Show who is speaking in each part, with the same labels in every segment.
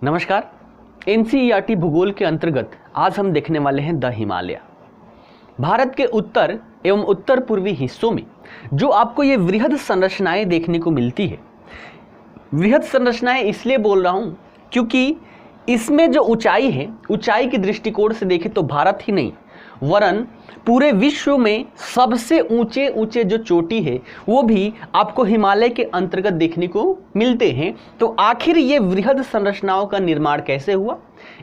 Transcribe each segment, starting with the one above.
Speaker 1: नमस्कार। एनसीईआरटी भूगोल के अंतर्गत आज हम देखने वाले हैं द हिमालय। भारत के उत्तर एवं उत्तर पूर्वी हिस्सों में जो आपको ये वृहद संरचनाएं देखने को मिलती है। वृहद संरचनाएं इसलिए बोल रहा हूं क्योंकि इसमें जो ऊंचाई है, ऊंचाई के दृष्टिकोण से देखें तो भारत ही नहीं वरन पूरे विश्व में सबसे ऊंचे ऊंचे जो चोटी है वो भी आपको हिमालय के अंतर्गत देखने को मिलते हैं। तो आखिर ये वृहद संरचनाओं का निर्माण कैसे हुआ,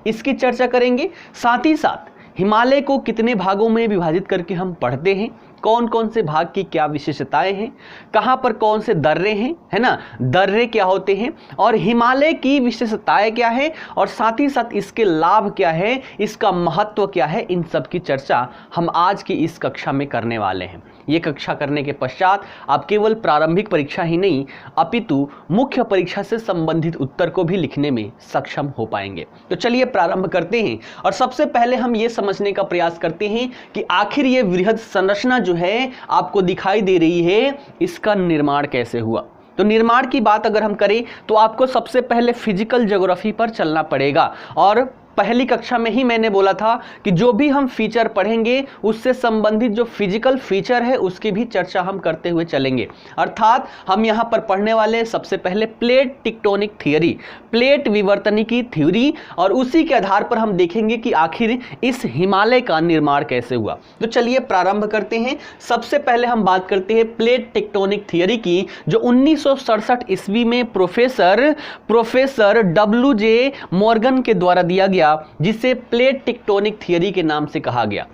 Speaker 1: इसकी चर्चा करेंगे। साथ ही साथ हिमालय को कितने भागों में विभाजित करके हम पढ़ते हैं, कौन कौन से भाग की क्या विशेषताएं हैं, कहां पर कौन से दर्रे हैं, है ना, दर्रे क्या होते हैं और हिमालय की विशेषताएं क्या है और साथ ही साथ इसके लाभ क्या है, इसका महत्व क्या है, इन सब की चर्चा हम आज की इस कक्षा में करने वाले हैं। ये कक्षा करने के पश्चात आप केवल प्रारंभिक परीक्षा ही नहीं अपितु मुख्य परीक्षा से संबंधित उत्तर को भी लिखने में सक्षम हो पाएंगे। तो चलिए प्रारंभ करते हैं और सबसे पहले हम ये समझने का प्रयास करते हैं कि आखिर ये वृहद संरचना जो है आपको दिखाई दे रही है, इसका निर्माण कैसे हुआ। तो निर्माण की बात अगर हम करें तो आपको सबसे पहले फिजिकल ज्योग्राफी पर चलना पड़ेगा और पहली कक्षा में ही मैंने बोला था कि जो भी हम फीचर पढ़ेंगे उससे संबंधित जो फिजिकल फीचर है उसकी भी चर्चा हम करते हुए चलेंगे। अर्थात हम यहां पर पढ़ने वाले सबसे पहले प्लेट टेक्टोनिक थ्योरी, प्लेट विवर्तनिकी थ्योरी, और उसी के आधार पर हम देखेंगे कि आखिर इस हिमालय का निर्माण कैसे हुआ। तो चलिए प्रारंभ करते हैं। सबसे पहले हम बात करते हैं प्लेट टेक्टोनिक थ्योरी की, जो 1967 ईस्वी में प्रोफेसर डब्ल्यू.जे. मॉर्गन के द्वारा दिया गया, जिसे प्लेट टेक्टोनिक थ्योरी के नाम से कहा गया।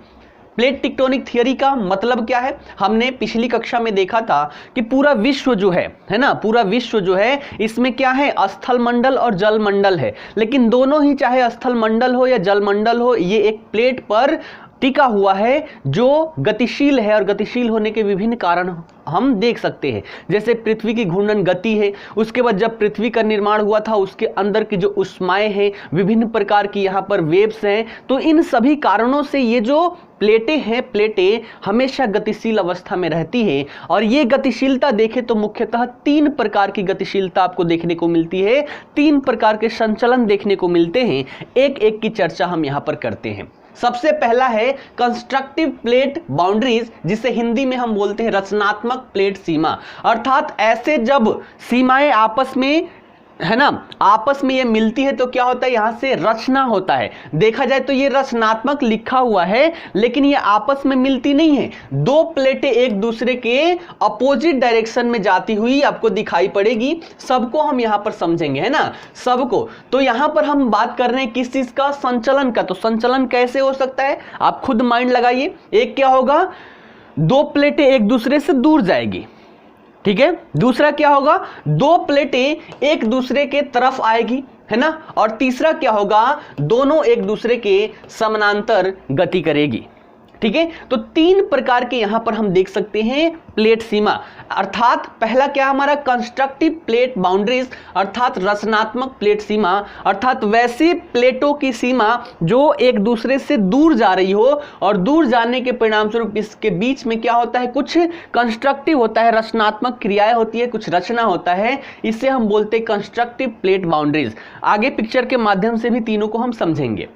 Speaker 1: प्लेट टेक्टोनिक थ्योरी का मतलब क्या है, हमने पिछली कक्षा में देखा था कि पूरा विश्व जो है ना, पूरा विश्व जो है इसमें क्या है, स्थल मंडल और जल मंडल है। लेकिन दोनों ही, चाहे स्थल मंडल हो या जल मंडल हो, ये एक प्लेट पर टिका हुआ है जो गतिशील है और गतिशील होने के विभिन्न कारण हम देख सकते हैं। जैसे पृथ्वी की घूर्णन गति है, उसके बाद जब पृथ्वी का निर्माण हुआ था उसके अंदर की जो उष्माएं हैं, विभिन्न प्रकार की यहाँ पर वेव्स हैं। तो इन सभी कारणों से ये जो प्लेटें हैं, प्लेटें हमेशा गतिशील अवस्था में रहती है। और ये गतिशीलता देखें तो मुख्यतः 3 प्रकार की गतिशीलता आपको देखने को मिलती है, 3 प्रकार के संचलन देखने को मिलते हैं। एक एक की चर्चा हम यहाँ पर करते हैं। सबसे पहला है कंस्ट्रक्टिव प्लेट बाउंड्रीज, जिसे हिंदी में हम बोलते हैं रचनात्मक प्लेट सीमा। अर्थात ऐसे जब सीमाएं आपस में, है ना, आपस में ये मिलती है तो क्या होता है, यहां से रचना होता है। देखा जाए तो ये रचनात्मक लिखा हुआ है लेकिन ये आपस में मिलती नहीं है। 2 प्लेटें एक दूसरे के अपोजिट डायरेक्शन में जाती हुई आपको दिखाई पड़ेगी। सबको हम यहां पर समझेंगे, है ना, सबको। तो यहां पर हम बात कर रहे हैं किस चीज का, संचलन का। तो संचलन कैसे हो सकता है, आप खुद माइंड लगाइए। एक क्या होगा, 2 प्लेटें एक दूसरे से दूर जाएगी, ठीक है। दूसरा क्या होगा, 2 प्लेटें एक दूसरे के तरफ आएगी, है ना। और तीसरा क्या होगा, दोनों एक दूसरे के समानांतर गति करेगी, ठीक है। तो 3 प्रकार के यहां पर हम देख सकते हैं प्लेट सीमा। अर्थात पहला क्या हमारा, कंस्ट्रक्टिव प्लेट बाउंड्रीज, अर्थात रचनात्मक प्लेट सीमा, अर्थात वैसी प्लेटों की सीमा जो एक दूसरे से दूर जा रही हो और दूर जाने के परिणाम स्वरूप इसके बीच में क्या होता है, कुछ कंस्ट्रक्टिव होता है, रचनात्मक क्रियाएं होती है, कुछ रचना होता है। इसे हम बोलते हैं कंस्ट्रक्टिव प्लेट बाउंड्रीज। आगे पिक्चर के माध्यम से भी तीनों को हम समझेंगे।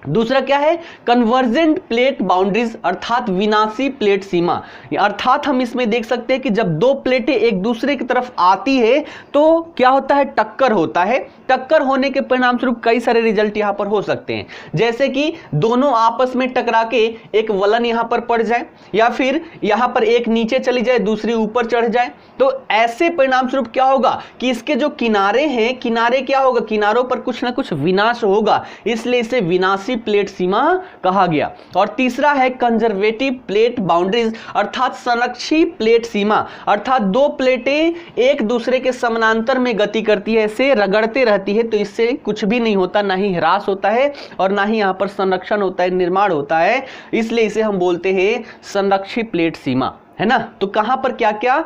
Speaker 1: दूसरा क्या है, कन्वर्जेंट प्लेट बाउंड्रीज, अर्थात विनाशी प्लेट सीमा। अर्थात हम इसमें देख सकते हैं कि जब 2 प्लेटें एक दूसरे की तरफ आती है तो क्या होता है, टक्कर होता है। टक्कर होने के परिणाम स्वरूप कई सारे रिजल्ट यहां पर हो सकते हैं, जैसे कि दोनों आपस में टकरा के एक वलन यहां पर पड़ जाए, या फिर यहां पर एक नीचे चली जाए दूसरी ऊपर चढ़ जाए। तो ऐसे परिणाम स्वरूप क्या होगा कि इसके जो किनारे हैं, किनारे क्या होगा, किनारों पर कुछ ना कुछ विनाश होगा, इसलिए इसे विनाशी प्लेट सीमा कहा गया। और तीसरा है कंजर्वेटिव प्लेट बाउंड्रीज, अर्थात संरक्षी प्लेट सीमा। अर्थात 2 प्लेटें एक दूसरे के समानांतर में गति करती है, इसे रगड़ते रहती है, तो इससे कुछ भी नहीं होता, ना ही ह्रास होता है और ना ही यहां पर संरक्षण होता है, निर्माण होता है। इसलिए इसे हम बोलते हैं संरक्षी प्लेट सीमा, है ना। तो कहां पर क्या क्या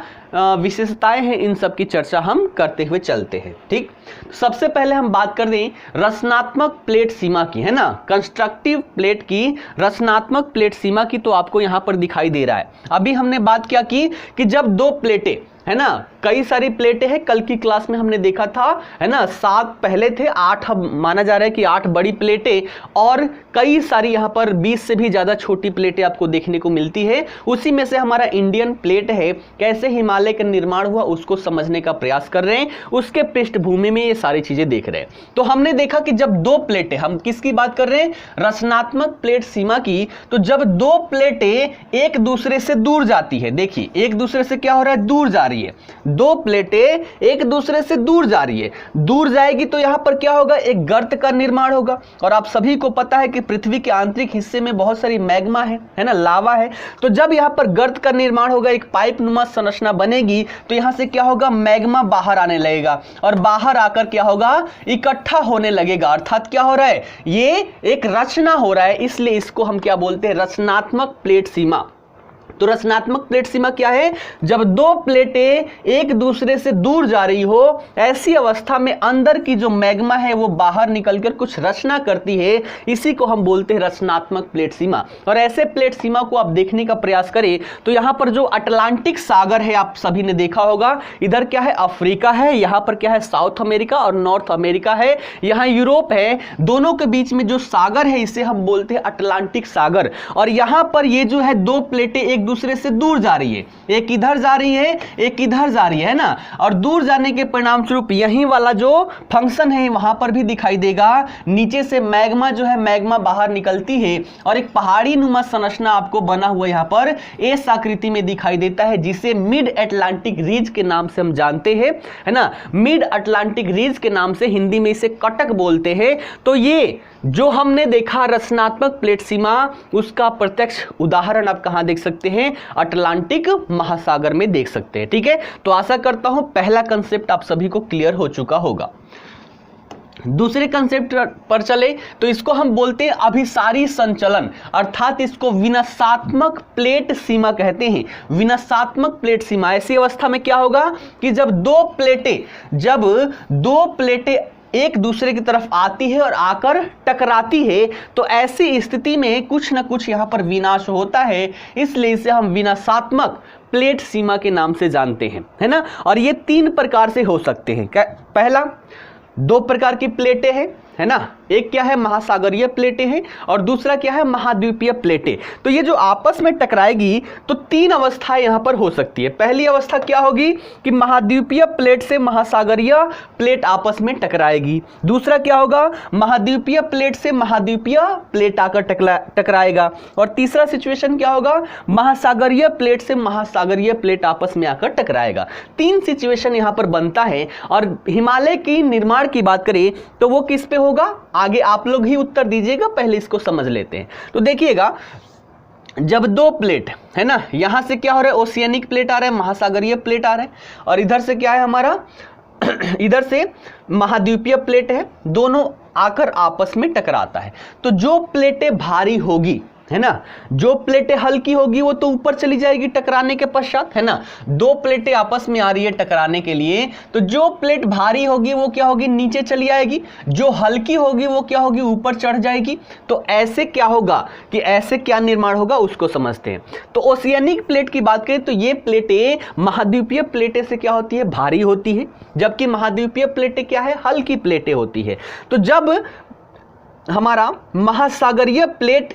Speaker 1: विशेषताएं हैं, इन सब की चर्चा हम करते हुए चलते हैं, ठीक। सबसे पहले हम बात कर दें रचनात्मक प्लेट सीमा की, है ना, कंस्ट्रक्टिव प्लेट की, रचनात्मक प्लेट सीमा की। तो आपको यहां पर दिखाई दे रहा है। अभी हमने बात क्या की कि जब 2 प्लेटें, है ना, कई सारी प्लेटें हैं, कल की क्लास में हमने देखा था, है ना, 7 पहले थे, 8 अब माना जा रहा है कि 8 बड़ी प्लेटें और कई सारी यहां पर 20 से भी ज्यादा छोटी प्लेटें आपको देखने को मिलती है। उसी में से हमारा इंडियन प्लेट है, कैसे हिमालय का निर्माण हुआ उसको समझने का प्रयास कर रहे हैं, उसके पृष्ठभूमि में ये सारी चीजें देख रहे हैं। तो हमने देखा कि जब दो प्लेटें, हम किसकी बात कर रहे हैं, रचनात्मक प्लेट सीमा की, तो जब दो प्लेटें एक दूसरे से दूर जाती है, देखिए एक दूसरे से क्या हो रहा है, दूर जा रही है, दो प्लेटें एक दूसरे से दूर जा रही है, दूर जाएगी तो यहां पर क्या होगा, एक गर्त का निर्माण होगा। और आप सभी को पता है कि पृथ्वी के आंतरिक हिस्से में बहुत सारी मैग्मा है ना, लावा है। तो जब यहां पर गर्त का निर्माण होगा, एक पाइप नुमा संरचना बनेगी, तो यहां से क्या होगा, मैग्मा बाहर आने लगेगा और बाहर आकर क्या होगा, इकट्ठा होने लगेगा। अर्थात क्या हो रहा है, ये एक रचना हो रहा है, इसलिए इसको हम क्या बोलते हैं, रचनात्मक प्लेट सीमा। तो रचनात्मक प्लेट सीमा क्या है, जब दो प्लेटें एक दूसरे से दूर जा रही हो, ऐसी अवस्था में अंदर की जो मैग्मा है वो बाहर निकलकर कुछ रचना करती है, इसी को हम बोलते हैं रचनात्मक प्लेट सीमा। और ऐसे प्लेट सीमा को आप देखने का प्रयास करें तो यहां पर जो अटलांटिक सागर है, आप सभी ने देखा होगा, इधर क्या है, अफ्रीका है, यहां पर क्या है, साउथ अमेरिका और नॉर्थ अमेरिका है, यहां यूरोप है, दोनों के बीच में जो सागर है इसे हम बोलते हैं अटलांटिक सागर। और यहां पर ये जो है दो प्लेटें एक दूसरे से दूर जा रही है, एक इधर जा रही है, एक इधर जा रही है ना, और दूर जाने के परिणाम स्वरूप यही वाला जो फंक्शन है वहां पर भी दिखाई देगा, नीचे से मैग्मा जो है, मैग्मा बाहर निकलती है और एक पहाड़ी नुमा संरचना आपको बना हुआ यहां पर एस आकृति में दिखाई देता है, जिसे मिड अटलांटिक रीज के नाम से हम जानते हैं, है ना, मिड अटलांटिक रीज के नाम से, हिंदी में इसे कटक बोलते हैं। तो ये जो हमने देखा रचनात्मक प्लेट सीमा, उसका प्रत्यक्ष उदाहरण आप कहां देख सकते हैं, अटलांटिक महासागर में देख सकते हैं। ठीक है, तो आशा करता हूं पहला कंसेप्ट आप सभी को क्लियर हो चुका होगा। दूसरे कंसेप्ट पर चले तो इसको हम बोलते हैं अभिसारी संचलन, अर्थात इसको विनाशात्मक प्लेट सीमा कहते हैं। विनाशात्मक प्लेट सीमा ऐसी अवस्था में क्या होगा कि जब दो प्लेटें एक दूसरे की तरफ आती है और आकर टकराती है, तो ऐसी स्थिति में कुछ ना कुछ यहां पर विनाश होता है, इसलिए इसे हम विनाशात्मक प्लेट सीमा के नाम से जानते हैं, है ना। और ये 3 प्रकार से हो सकते हैं। पहला, 2 प्रकार की प्लेटें हैं, है ना, एक क्या है, महासागरीय प्लेटें हैं, और दूसरा क्या है, महाद्वीपीय प्लेटें। तो ये जो आपस में टकराएगी तो 3 अवस्थाएं यहां पर हो सकती है। पहली अवस्था क्या होगी कि महाद्वीपीय प्लेट से महासागरीय प्लेट आपस में टकराएगी। दूसरा क्या होगा, महाद्वीपीय प्लेट से महाद्वीपीय प्लेट आकर टकराएगा। और तीसरा सिचुएशन क्या होगा, महासागरीय प्लेट से महासागरीय प्लेट आपस में आकर टकराएगा। 3 सिचुएशन यहां पर बनता है। और हिमालय की निर्माण की बात करें तो वो किस पे होगा, आगे आप लोग ही उत्तर दीजिएगा, पहले इसको समझ लेते हैं। तो देखिएगा, जब 2 प्लेट है ना, यहां से क्या हो रहा है, ओशियनिक प्लेट आ रहा है, महासागरीय प्लेट आ रहा है, और इधर से क्या है हमारा इधर से महाद्वीपीय प्लेट है, दोनों आकर आपस में टकराता है। तो जो प्लेटें भारी होगी, है ना, जो प्लेटें हल्की होगी वो तो ऊपर चली जाएगी टकराने के पश्चात, है ना। 2 प्लेटें आपस में आ रही है टकराने के लिए, तो जो प्लेट भारी होगी वो क्या होगी, नीचे चली आएगी, जो हल्की होगी वो क्या होगी, ऊपर चढ़ जाएगी। तो ऐसे क्या होगा कि ऐसे क्या निर्माण होगा उसको समझते हैं। तो ओशियनिक प्लेट की बात करें तो ये प्लेटें महाद्वीपीय प्लेटें से क्या होती है, भारी होती है, जबकि महाद्वीपीय प्लेटें क्या है, हल्की प्लेटें होती है। तो जब हमारा महासागरीय प्लेट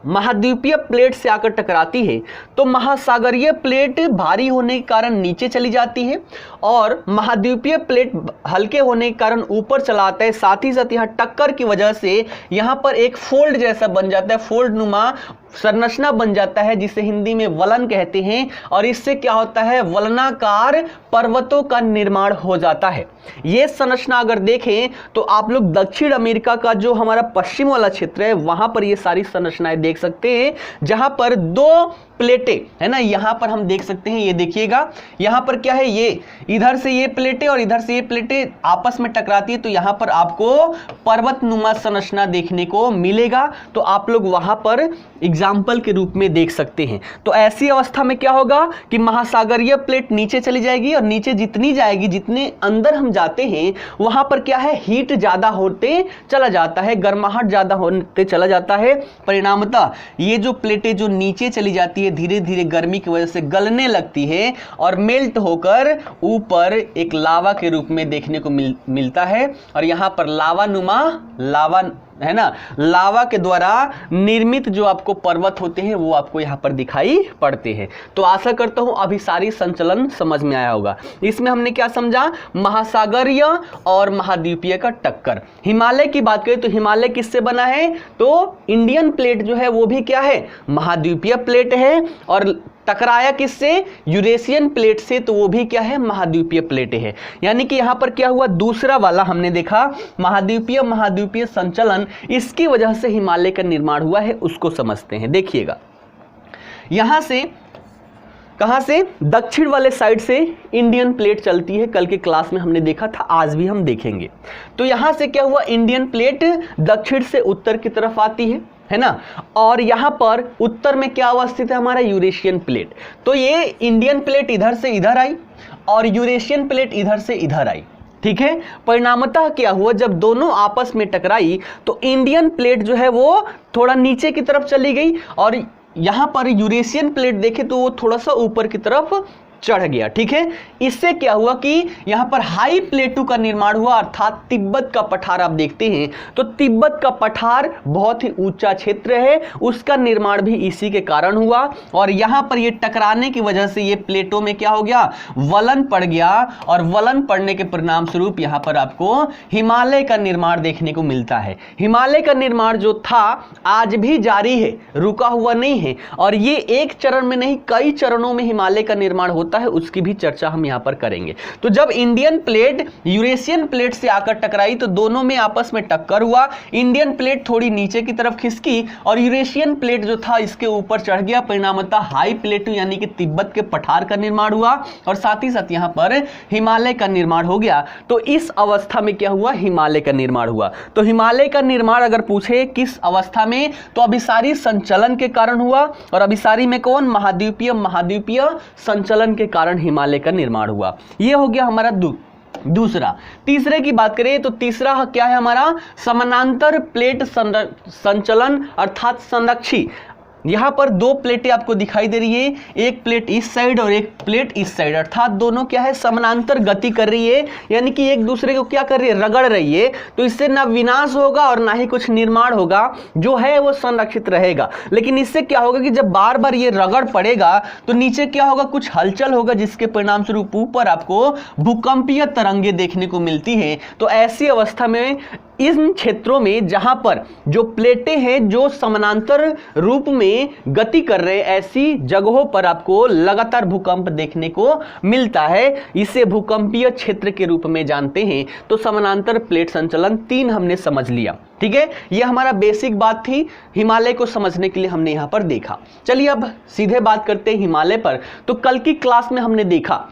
Speaker 1: महाद्वीपीय प्लेट से आकर टकराती है तो महासागरीय प्लेट भारी होने के कारण नीचे चली जाती है और महाद्वीपीय प्लेट हल्के होने के कारण ऊपर चला आता है। साथ ही साथ यहाँ टक्कर की वजह से यहाँ पर एक फोल्ड जैसा बन जाता है, फोल्ड नुमा संरचना बन जाता है, जिसे हिंदी में वलन कहते हैं। और इससे क्या होता है, वलनाकार पर्वतों का निर्माण हो जाता है। यह संरचना अगर देखें तो आप लोग दक्षिण अमेरिका का जो हमारा पश्चिम वाला क्षेत्र है वहां पर ये सारी संरचनाएं देख सकते हैं, जहां पर 2 प्लेटें है ना, यहां पर हम देख सकते हैं। ये देखिएगा, यहां पर क्या है, ये इधर से ये प्लेटें और इधर से ये प्लेटें आपस में टकराती है, तो यहां पर आपको पर्वत नुमा संरचना देखने को मिलेगा। तो आप लोग वहां पर एग्जाम्पल के रूप में देख सकते हैं। तो ऐसी अवस्था में क्या होगा कि महासागरीय प्लेट नीचे चली जाएगी और नीचे जितनी जाएगी, जितने अंदर हम जाते हैं वहां पर क्या है, हीट ज्यादा होते चला जाता है, गर्माहट ज्यादा होते चला जाता है। परिणामतः ये जो प्लेटें जो नीचे चली जाती है ये धीरे धीरे गर्मी की वजह से गलने लगती है और मेल्ट होकर ऊपर एक लावा के रूप में देखने को मिलता है। और यहाँ पर लावा है ना, लावा के द्वारा निर्मित जो आपको पर्वत होते हैं वो आपको यहाँ पर दिखाई पड़ते हैं। तो आशा करता हूँ अभी सारी संचलन समझ में आया होगा। इसमें हमने क्या समझा, महासागरीय और महाद्वीपीय का टक्कर। हिमालय की बात करें तो हिमालय किससे बना है, तो इंडियन प्लेट जो है वो भी क्या है, महाद्वीपीय प्लेट है, और टकराया किससे, यूरेशियन प्लेट से, तो वो भी क्या है, महाद्वीपीय प्लेट है। यानी कि यहां पर क्या हुआ, दूसरा वाला हमने देखा महाद्वीपीय संचलन, इसकी वजह से हिमालय का निर्माण हुआ है, उसको समझते हैं। देखिएगा यहां से कहां से, दक्षिण वाले साइड से इंडियन प्लेट चलती है। कल के क्लास में हमने देखा था, आज भी हम देखेंगे। तो यहां से क्या हुआ, इंडियन प्लेट दक्षिण से उत्तर की तरफ आती है ना, और यहां पर उत्तर में क्या अवस्थित है हमारा, यूरेशियन प्लेट। तो ये इंडियन प्लेट इधर से इधर आई और यूरेशियन प्लेट इधर से इधर आई, ठीक है। परिणामतः क्या हुआ, जब दोनों आपस में टकराई तो इंडियन प्लेट जो है वो थोड़ा नीचे की तरफ चली गई और यहां पर यूरेशियन प्लेट देखे तो वो थोड़ा सा ऊपर की तरफ चढ़ गया, ठीक है। इससे क्या हुआ कि यहां पर हाई प्लेटू का निर्माण हुआ, अर्थात तिब्बत का पठार आप देखते हैं तो तिब्बत का पठार बहुत ही ऊंचा क्षेत्र है, उसका निर्माण भी इसी के कारण हुआ। और यहां पर ये टकराने की वजह से ये प्लेटों में क्या हो गया, वलन पड़ गया, और वलन पड़ने के परिणाम स्वरूप यहां पर आपको हिमालय का निर्माण देखने को मिलता है। हिमालय का निर्माण जो था आज भी जारी है, रुका हुआ नहीं है, और ये एक चरण में नहीं कई चरणों में हिमालय का निर्माण होता है, उसकी भी चर्चा हम यहां पर करेंगे। तो जब इंडियन प्लेट यूरेशियन प्लेट से आकर टकराई तो दोनों में आपस में टक्कर हुआ, इंडियन प्लेट थोड़ी नीचे की तरफ खिसकी और यूरेशियन प्लेट जो था इसके ऊपर चढ़ गया। परिणामतः हाई प्लेटू यानी कि तिब्बत के पठार का निर्माण हुआ और साथ ही साथ यहां पर हिमालय का निर्माण हो गया। तो इस अवस्था में क्या हुआ, हिमालय का निर्माण हुआ। तो हिमालय का निर्माण अगर पूछे किस अवस्था में, तो अभिसारी संचलन के कारण हुआ, और अभिसारी में कौन, महाद्वीपीय संचलन के कारण हिमालय का निर्माण हुआ। यह हो गया हमारा दूसरा। तीसरे की बात करें तो तीसरा क्या है हमारा, समानांतर प्लेट संचलन अर्थात संरक्षी। यहां पर दो प्लेटें आपको दिखाई दे रही है, एक प्लेट इस साइड और एक प्लेट इस साइड, अर्थात दोनों क्या है, समानांतर गति कर रही है, यानी कि एक दूसरे को क्या कर रही है, रगड़ रही है। तो इससे ना विनाश होगा और ना ही कुछ निर्माण होगा, जो है वो संरक्षित रहेगा। लेकिन इससे क्या होगा कि जब बार बार ये रगड़ पड़ेगा तो नीचे क्या होगा, कुछ हलचल होगा, जिसके परिणाम स्वरूप ऊपर आपको भूकंपीय तरंगे देखने को मिलती है। तो ऐसी अवस्था में इन क्षेत्रों में जहां पर जो प्लेटें हैं जो समानांतर रूप में गति कर रहे हैं, ऐसी जगहों पर आपको लगातार भूकंप देखने को मिलता है। इसे भूकंपीय क्षेत्र के रूप में जानते हैं। तो समानांतर प्लेट संचलन 3 हमने समझ लिया, ठीक है। यह हमारा बेसिक बात थी, हिमालय को समझने के लिए हमने यहां पर देखा। चलिए अब सीधे बात करते हैं हिमालय पर। तो कल की क्लास में हमने देखा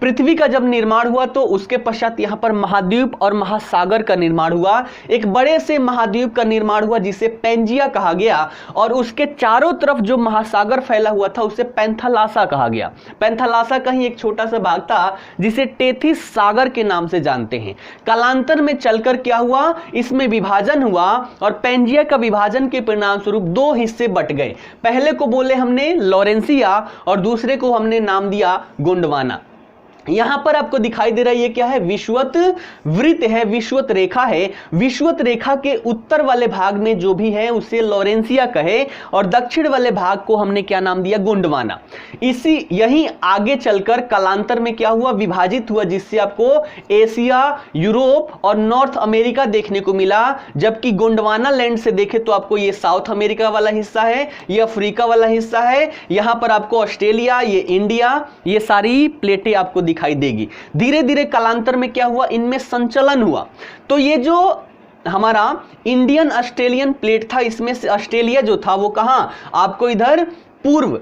Speaker 1: पृथ्वी का जब निर्माण हुआ तो उसके पश्चात यहां पर महाद्वीप और महासागर का निर्माण हुआ। एक बड़े से महाद्वीप का निर्माण हुआ जिसे पेंजिया कहा गया, और उसके चारों तरफ जो महासागर फैला हुआ था उसे पैंथालासा कहा गया। पैंथालासा का ही एक छोटा सा भाग था जिसे टेथिस सागर के नाम से जानते हैं। कालांतर में चलकर क्या हुआ, इसमें विभाजन हुआ और पेंजिया का विभाजन के परिणाम स्वरूप 2 हिस्से बट गए। पहले को बोले हमने लॉरेंसिया और दूसरे को हमने नाम दिया गोंडवाना। यहां पर आपको दिखाई दे रहा है ये क्या है, विषुवत वृत्त है, विषुवत रेखा है। विषुवत रेखा के उत्तर वाले भाग में जो भी है उसे लॉरेंसिया कहे, और दक्षिण वाले भाग को हमने क्या नाम दिया, गोंडवाना। इसी यही आगे चलकर कालांतर में क्या हुआ, विभाजित हुआ, जिससे आपको एशिया, यूरोप और नॉर्थ अमेरिका देखने को मिला। जबकि गोंडवाना लैंड से देखे तो आपको ये साउथ अमेरिका वाला हिस्सा है, ये अफ्रीका वाला हिस्सा है, यहां पर आपको ऑस्ट्रेलिया, ये इंडिया, ये सारी प्लेटें आपको दिखाई देगी। धीरे धीरे कालांतर में क्या हुआ, इनमें संचलन हुआ। तो ये जो हमारा इंडियन ऑस्ट्रेलियन प्लेट था, इसमें से ऑस्ट्रेलिया जो था वो कहां, आपको इधर पूर्व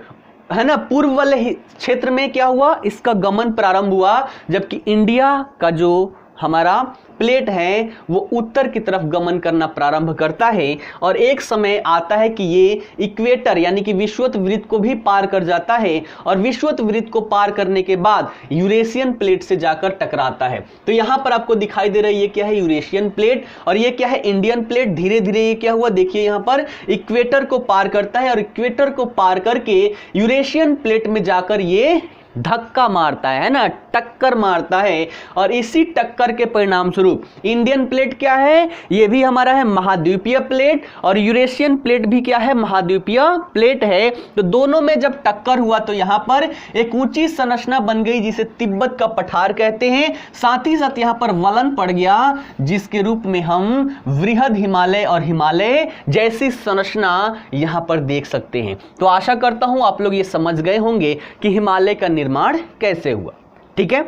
Speaker 1: है ना, पूर्व वाले क्षेत्र में क्या हुआ, इसका गमन प्रारंभ हुआ। जबकि इंडिया का जो हमारा प्लेट है वो उत्तर की तरफ गमन करना प्रारंभ करता है और एक समय आता है कि ये इक्वेटर यानी कि विषुवत वृत्त को भी पार कर जाता है और विषुवत वृत्त को पार करने के बाद यूरेशियन प्लेट से जाकर टकराता है। तो यहां पर आपको दिखाई दे रही है क्या है, यूरेशियन प्लेट, और ये क्या है, इंडियन प्लेट। धीरे धीरे ये क्या हुआ, देखिए यहां पर इक्वेटर को पार करता है और इक्वेटर को पार करके यूरेशियन प्लेट में जाकर ये धक्का मारता है ना, टक्कर मारता है और इसी टक्कर के परिणाम स्वरूप इंडियन प्लेट क्या है, ये भी हमारा है महाद्वीपीय प्लेट और यूरेशियन प्लेट भी क्या है, महाद्वीपीय प्लेट है। तो दोनों में जब टक्कर हुआ तो यहां पर एक ऊंची संरचना बन गई जिसे तिब्बत का पठार कहते हैं। साथ ही साथ यहां पर वलन पड़ गया जिसके रूप में हम वृहद हिमालय और हिमालय जैसी संरचना यहां पर देख सकते हैं। तो आशा करता हूं आप लोग ये समझ गए होंगे कि हिमालय का निर्माण कैसे हुआ। ठीक है,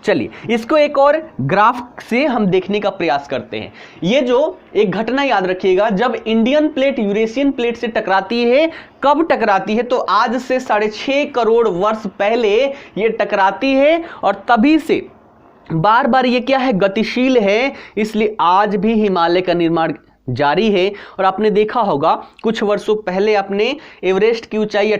Speaker 1: चलिए इसको एक और ग्राफ से हम देखने का प्रयास करते हैं। ये जो एक घटना याद रखिएगा, जब इंडियन प्लेट यूरेशियन प्लेट से टकराती है, कब टकराती है, तो आज से 6.5 करोड़ वर्ष पहले ये टकराती है और तभी से बार बार ये क्या है, गतिशील है, इसलिए आज भी हिमालय का निर्माण जारी है। और आपने देखा होगा कुछ वर्षों पहले आपने एवरेस्ट की ऊंचाई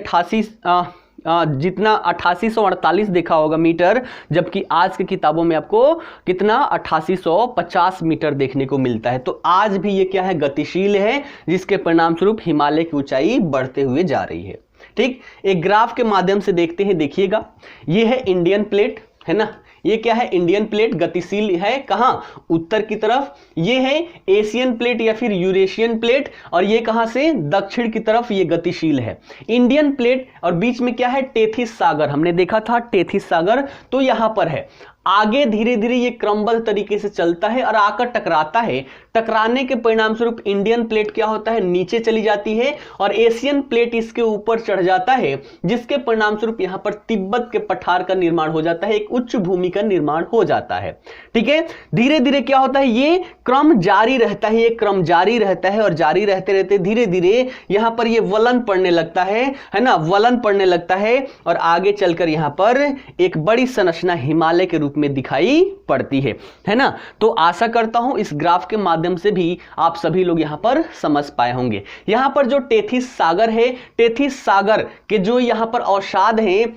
Speaker 1: 8848 देखा होगा मीटर, जबकि आज की किताबों में आपको कितना 8850 मीटर देखने को मिलता है। तो आज भी ये क्या है, गतिशील है, जिसके परिणाम स्वरूप हिमालय की ऊंचाई बढ़ते हुए जा रही है। ठीक, एक ग्राफ के माध्यम से देखते हैं, देखिएगा ये है इंडियन प्लेट, है ना, ये क्या है, इंडियन प्लेट गतिशील है, कहां, उत्तर की तरफ। ये है एशियन प्लेट या फिर यूरेशियन प्लेट और ये कहां से, दक्षिण की तरफ, ये गतिशील है इंडियन प्लेट। और बीच में क्या है, टेथिस सागर, हमने देखा था टेथिस सागर, तो यहां पर है। आगे धीरे धीरे ये क्रमबद्ध तरीके से चलता है और आकर टकराता है। टकराने के परिणाम स्वरूप इंडियन प्लेट क्या होता है, नीचे चली जाती है और एशियन प्लेट इसके ऊपर चढ़ जाता है, जिसके परिणाम स्वरूप यहां पर तिब्बत के पठार का निर्माण हो जाता है, एक उच्च भूमि का निर्माण हो जाता है। ठीक है, धीरे धीरे क्या होता है, ये क्रम जारी रहता है, ये क्रम जारी रहता है और जारी रहते रहते धीरे धीरे यहां पर ये वलन पड़ने लगता है ना, वलन पड़ने लगता है और आगे चलकर यहां पर एक बड़ी संरचना हिमालय के रूप में दिखाई पड़ती है ना। तो आशा करता हूं इस ग्राफ के माध्यम से भी आप सभी लोग यहां पर समझ पाए होंगे। यहां पर जो टेथिस सागर है, टेथिस सागर के जो यहां पर अवसाद हैं,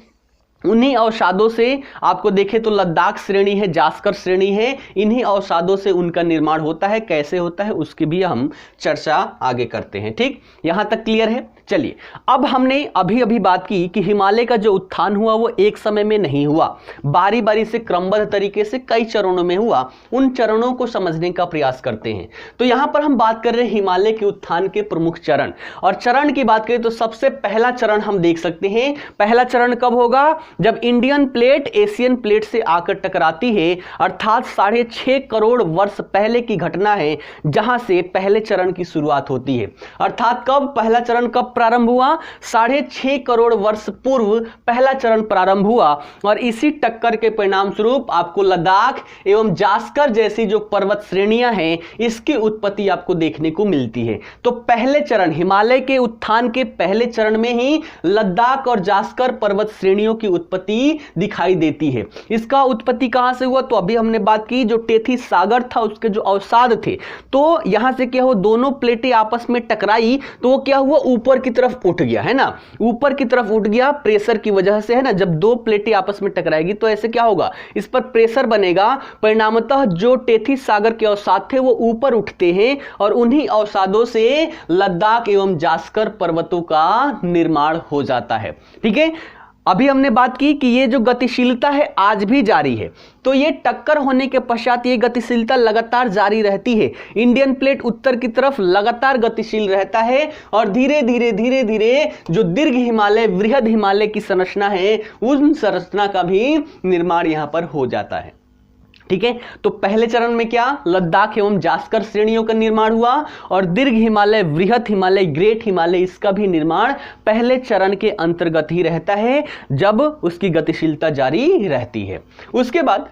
Speaker 1: उन्हीं अवसादों से आपको देखें तो लद्दाख श्रेणी है, जास्कर श्रेणी है, इन्हीं अवसादों से उनका निर्माण होता है। कैसे होता है उसकी भी हम चर्चा आगे करते हैं। ठीक, यहां तक क्लियर है। चलिए, अब हमने अभी अभी बात की कि हिमालय का जो उत्थान हुआ वो एक समय में नहीं हुआ, बारी बारी से क्रमबद्ध तरीके से कई चरणों में हुआ। उन चरणों को समझने का प्रयास करते हैं। तो यहां पर हम बात कर रहे हैं हिमालय के उत्थान के प्रमुख चरण, और चरण की बात करें तो सबसे पहला चरण हम देख सकते हैं। पहला चरण कब होगा, जब इंडियन प्लेट एशियन प्लेट से आकर टकराती है, अर्थात 6.5 करोड़ वर्ष पहले की घटना है जहां से पहले चरण की शुरुआत होती है। अर्थात कब, पहला चरण कब प्रारंभ हुआ, 6.5 करोड़ वर्ष पूर्व पहला चरण प्रारंभ हुआ और इसी टक्कर के परिणाम स्वरूप आपको लद्दाख एवं जास्कर जैसी जो पर्वत श्रेणियां हैं इसकी उत्पत्ति आपको देखने को मिलती है। तो पहले चरण, हिमालय के उत्थान के पहले चरण में ही लद्दाख और जास्कर पर्वत श्रेणियों की उत्पत्ति दिखाई देती है। इसका उत्पत्ति कहां से हुआ, तो अभी हमने बात की जो टेथिस सागर था उसके जो अवसाद थे, तो यहां से क्या हुआ, दोनों प्लेटें आपस में टकराई तो वो क्या हुआ, ऊपर की तरफ उठ गया, है ना, ऊपर की तरफ उठ गया प्रेशर की वजह से, है ना। जब दो प्लेटें आपस में टकराएगी तो ऐसे क्या होगा, इस पर प्रेशर बनेगा, परिणामतः जो टेथिस सागर के अवसाद थे वो ऊपर उठते हैं और उन्हीं अवसादों से लद्दाख एवं जास्कर पर्वतों का निर्माण हो जाता है। ठीक है, अभी हमने बात की कि ये जो गतिशीलता है आज भी जारी है, तो ये टक्कर होने के पश्चात ये गतिशीलता लगातार जारी रहती है। इंडियन प्लेट उत्तर की तरफ लगातार गतिशील रहता है और धीरे धीरे धीरे धीरे जो दीर्घ हिमालय, वृहद हिमालय की संरचना है, उन संरचना का भी निर्माण यहां पर हो जाता है। ठीक है, तो पहले चरण में क्या, लद्दाख एवं जास्कर श्रेणियों का निर्माण हुआ और दीर्घ हिमालय, वृहद हिमालय, ग्रेट हिमालय, इसका भी निर्माण पहले चरण के अंतर्गत ही रहता है जब उसकी गतिशीलता जारी रहती है। उसके बाद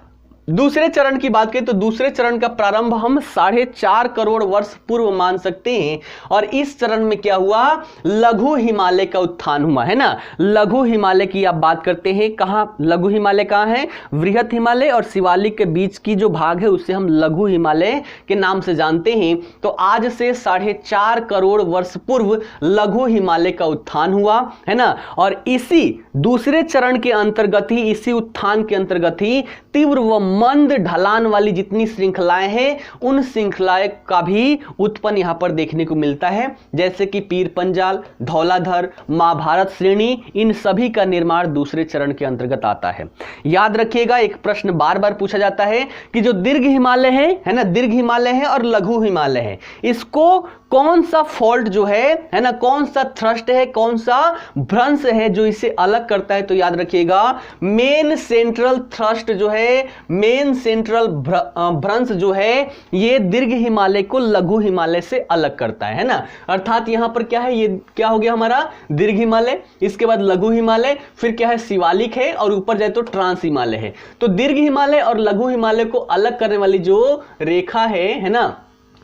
Speaker 1: दूसरे चरण की बात करें तो दूसरे चरण का प्रारंभ हम 4.5 करोड़ वर्ष पूर्व मान सकते हैं। और इस चरण में क्या हुआ, लघु हिमालय का उत्थान हुआ, है ना। लघु हिमालय की आप बात करते हैं, कहां लघु हिमालय कहां है, वृहद हिमालय और शिवालिक के बीच की जो भाग है उसे हम लघु हिमालय के नाम से जानते हैं। तो आज से 4.5 करोड़ वर्ष पूर्व लघु हिमालय का उत्थान हुआ, है ना। और इसी दूसरे चरण के अंतर्गत ही, इसी उत्थान के अंतर्गत ही तीव्र व मंद ढलान वाली जितनी श्रृंखलाएं हैं उन श्रृंखलाएं का भी उत्पन्न यहां पर देखने को मिलता है, जैसे कि पीर पंजाल, धौलाधर, महाभारत श्रेणी, इन सभी का निर्माण दूसरे चरण के अंतर्गत आता है। याद रखिएगा, एक प्रश्न बार बार पूछा जाता है कि जो दीर्घ हिमालय है ना, दीर्घ हिमालय है और लघु हिमालय है, इसको कौन सा फॉल्ट जो है ना, कौन सा थ्रस्ट है, कौन सा भ्रंश है जो इसे अलग करता है। तो याद रखिएगा, मेन सेंट्रल थ्रस्ट जो है, मेन सेंट्रल भ्रंश जो है, ये दीर्घ हिमालय को लघु हिमालय से अलग करता है ना। अर्थात यहां पर क्या है, ये क्या हो गया हमारा दीर्घ हिमालय, इसके बाद लघु हिमालय, फिर क्या है शिवालिक है, और ऊपर जाए तो ट्रांस हिमालय है। तो दीर्घ हिमालय और लघु हिमालय को अलग करने वाली जो रेखा है ना,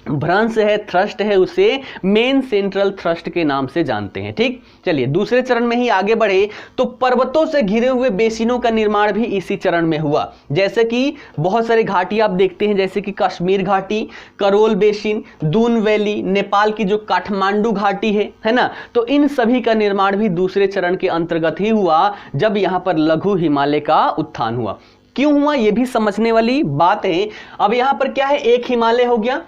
Speaker 1: भ्रंश है, थ्रस्ट है, उसे मेन सेंट्रल थ्रस्ट के नाम से जानते हैं। ठीक, चलिए दूसरे चरण में ही आगे बढ़े तो पर्वतों से घिरे हुए बेसिनों का निर्माण भी इसी चरण में हुआ। जैसे कि बहुत सारे घाटी आप देखते हैं, जैसे कि कश्मीर घाटी, करोल बेसिन, दून वैली, नेपाल की जो काठमांडू घाटी है ना। तो इन सभी का निर्माण भी दूसरे चरण के अंतर्गत ही हुआ, जब यहां पर लघु हिमालय का उत्थान हुआ। क्यों हुआ यह भी समझने वाली बात है। अब यहां पर क्या है, एक हिमालय हो गया,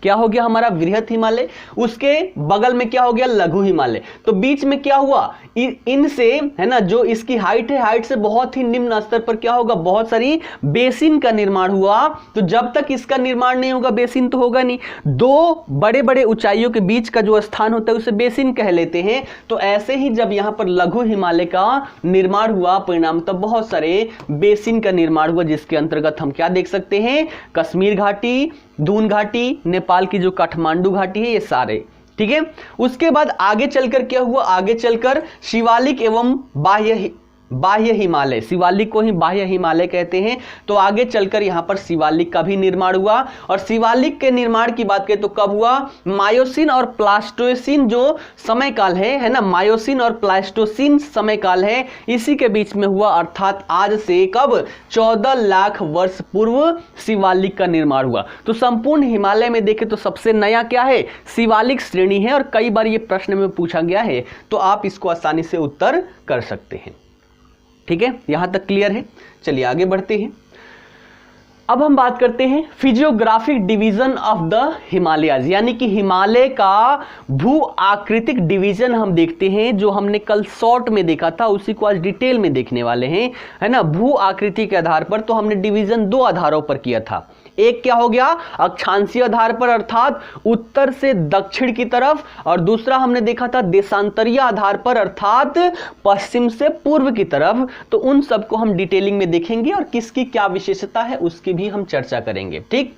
Speaker 1: क्या हो गया हमारा वृहद हिमालय, उसके बगल में क्या हो गया लघु हिमालय। तो बीच में क्या हुआ, इनसे है ना, जो इसकी हाइट है, हाइट से बहुत ही निम्न स्तर पर क्या होगा, बहुत सारी बेसिन का निर्माण हुआ। तो जब तक इसका निर्माण नहीं होगा बेसिन तो होगा नहीं। दो बड़े बड़े ऊंचाइयों के बीच का जो स्थान होता है उसे बेसिन कह लेते हैं। तो ऐसे ही जब यहां पर लघु हिमालय का निर्माण हुआ, परिणाम तब बहुत सारे बेसिन का निर्माण हुआ, जिसके अंतर्गत हम क्या देख सकते हैं, कश्मीर घाटी, दून घाटी, नेपाल की जो काठमांडू घाटी है, ये सारे। ठीक है, उसके बाद आगे चलकर क्या हुआ, आगे चलकर शिवालिक एवं बाह्य हिमालय, शिवालिक को ही बाह्य हिमालय कहते हैं। तो आगे चलकर यहां पर शिवालिक का भी निर्माण हुआ। और शिवालिक के निर्माण की बात करें तो कब हुआ, मायोसिन और प्लास्टोसिन जो समय काल है ना, मायोसिन और प्लास्टोसिन समय काल है, इसी के बीच में हुआ। अर्थात आज से कब, 14 लाख वर्ष पूर्व शिवालिक का निर्माण हुआ। तो संपूर्ण हिमालय में देखें तो सबसे नया क्या है, शिवालिक श्रेणी है। और कई बार ये प्रश्न में पूछा गया है, तो आप इसको आसानी से उत्तर कर सकते हैं। ठीक है, यहां तक क्लियर है। चलिए आगे बढ़ते हैं। अब हम बात करते हैं physiographic division of the Himalayas, यानी कि हिमालय का भू आकृतिक डिवीजन हम देखते हैं। जो हमने कल शॉर्ट में देखा था उसी को आज डिटेल में देखने वाले हैं, है ना। भू आकृति के आधार पर तो हमने डिवीजन दो आधारों पर किया था। एक क्या हो गया, अक्षांशीय आधार पर, अर्थात उत्तर से दक्षिण की तरफ, और दूसरा हमने देखा था देशांतरीय आधार पर, अर्थात पश्चिम से पूर्व की तरफ। तो उन सबको हम डिटेलिंग में देखेंगे और किसकी क्या विशेषता है उसकी भी हम चर्चा करेंगे। ठीक,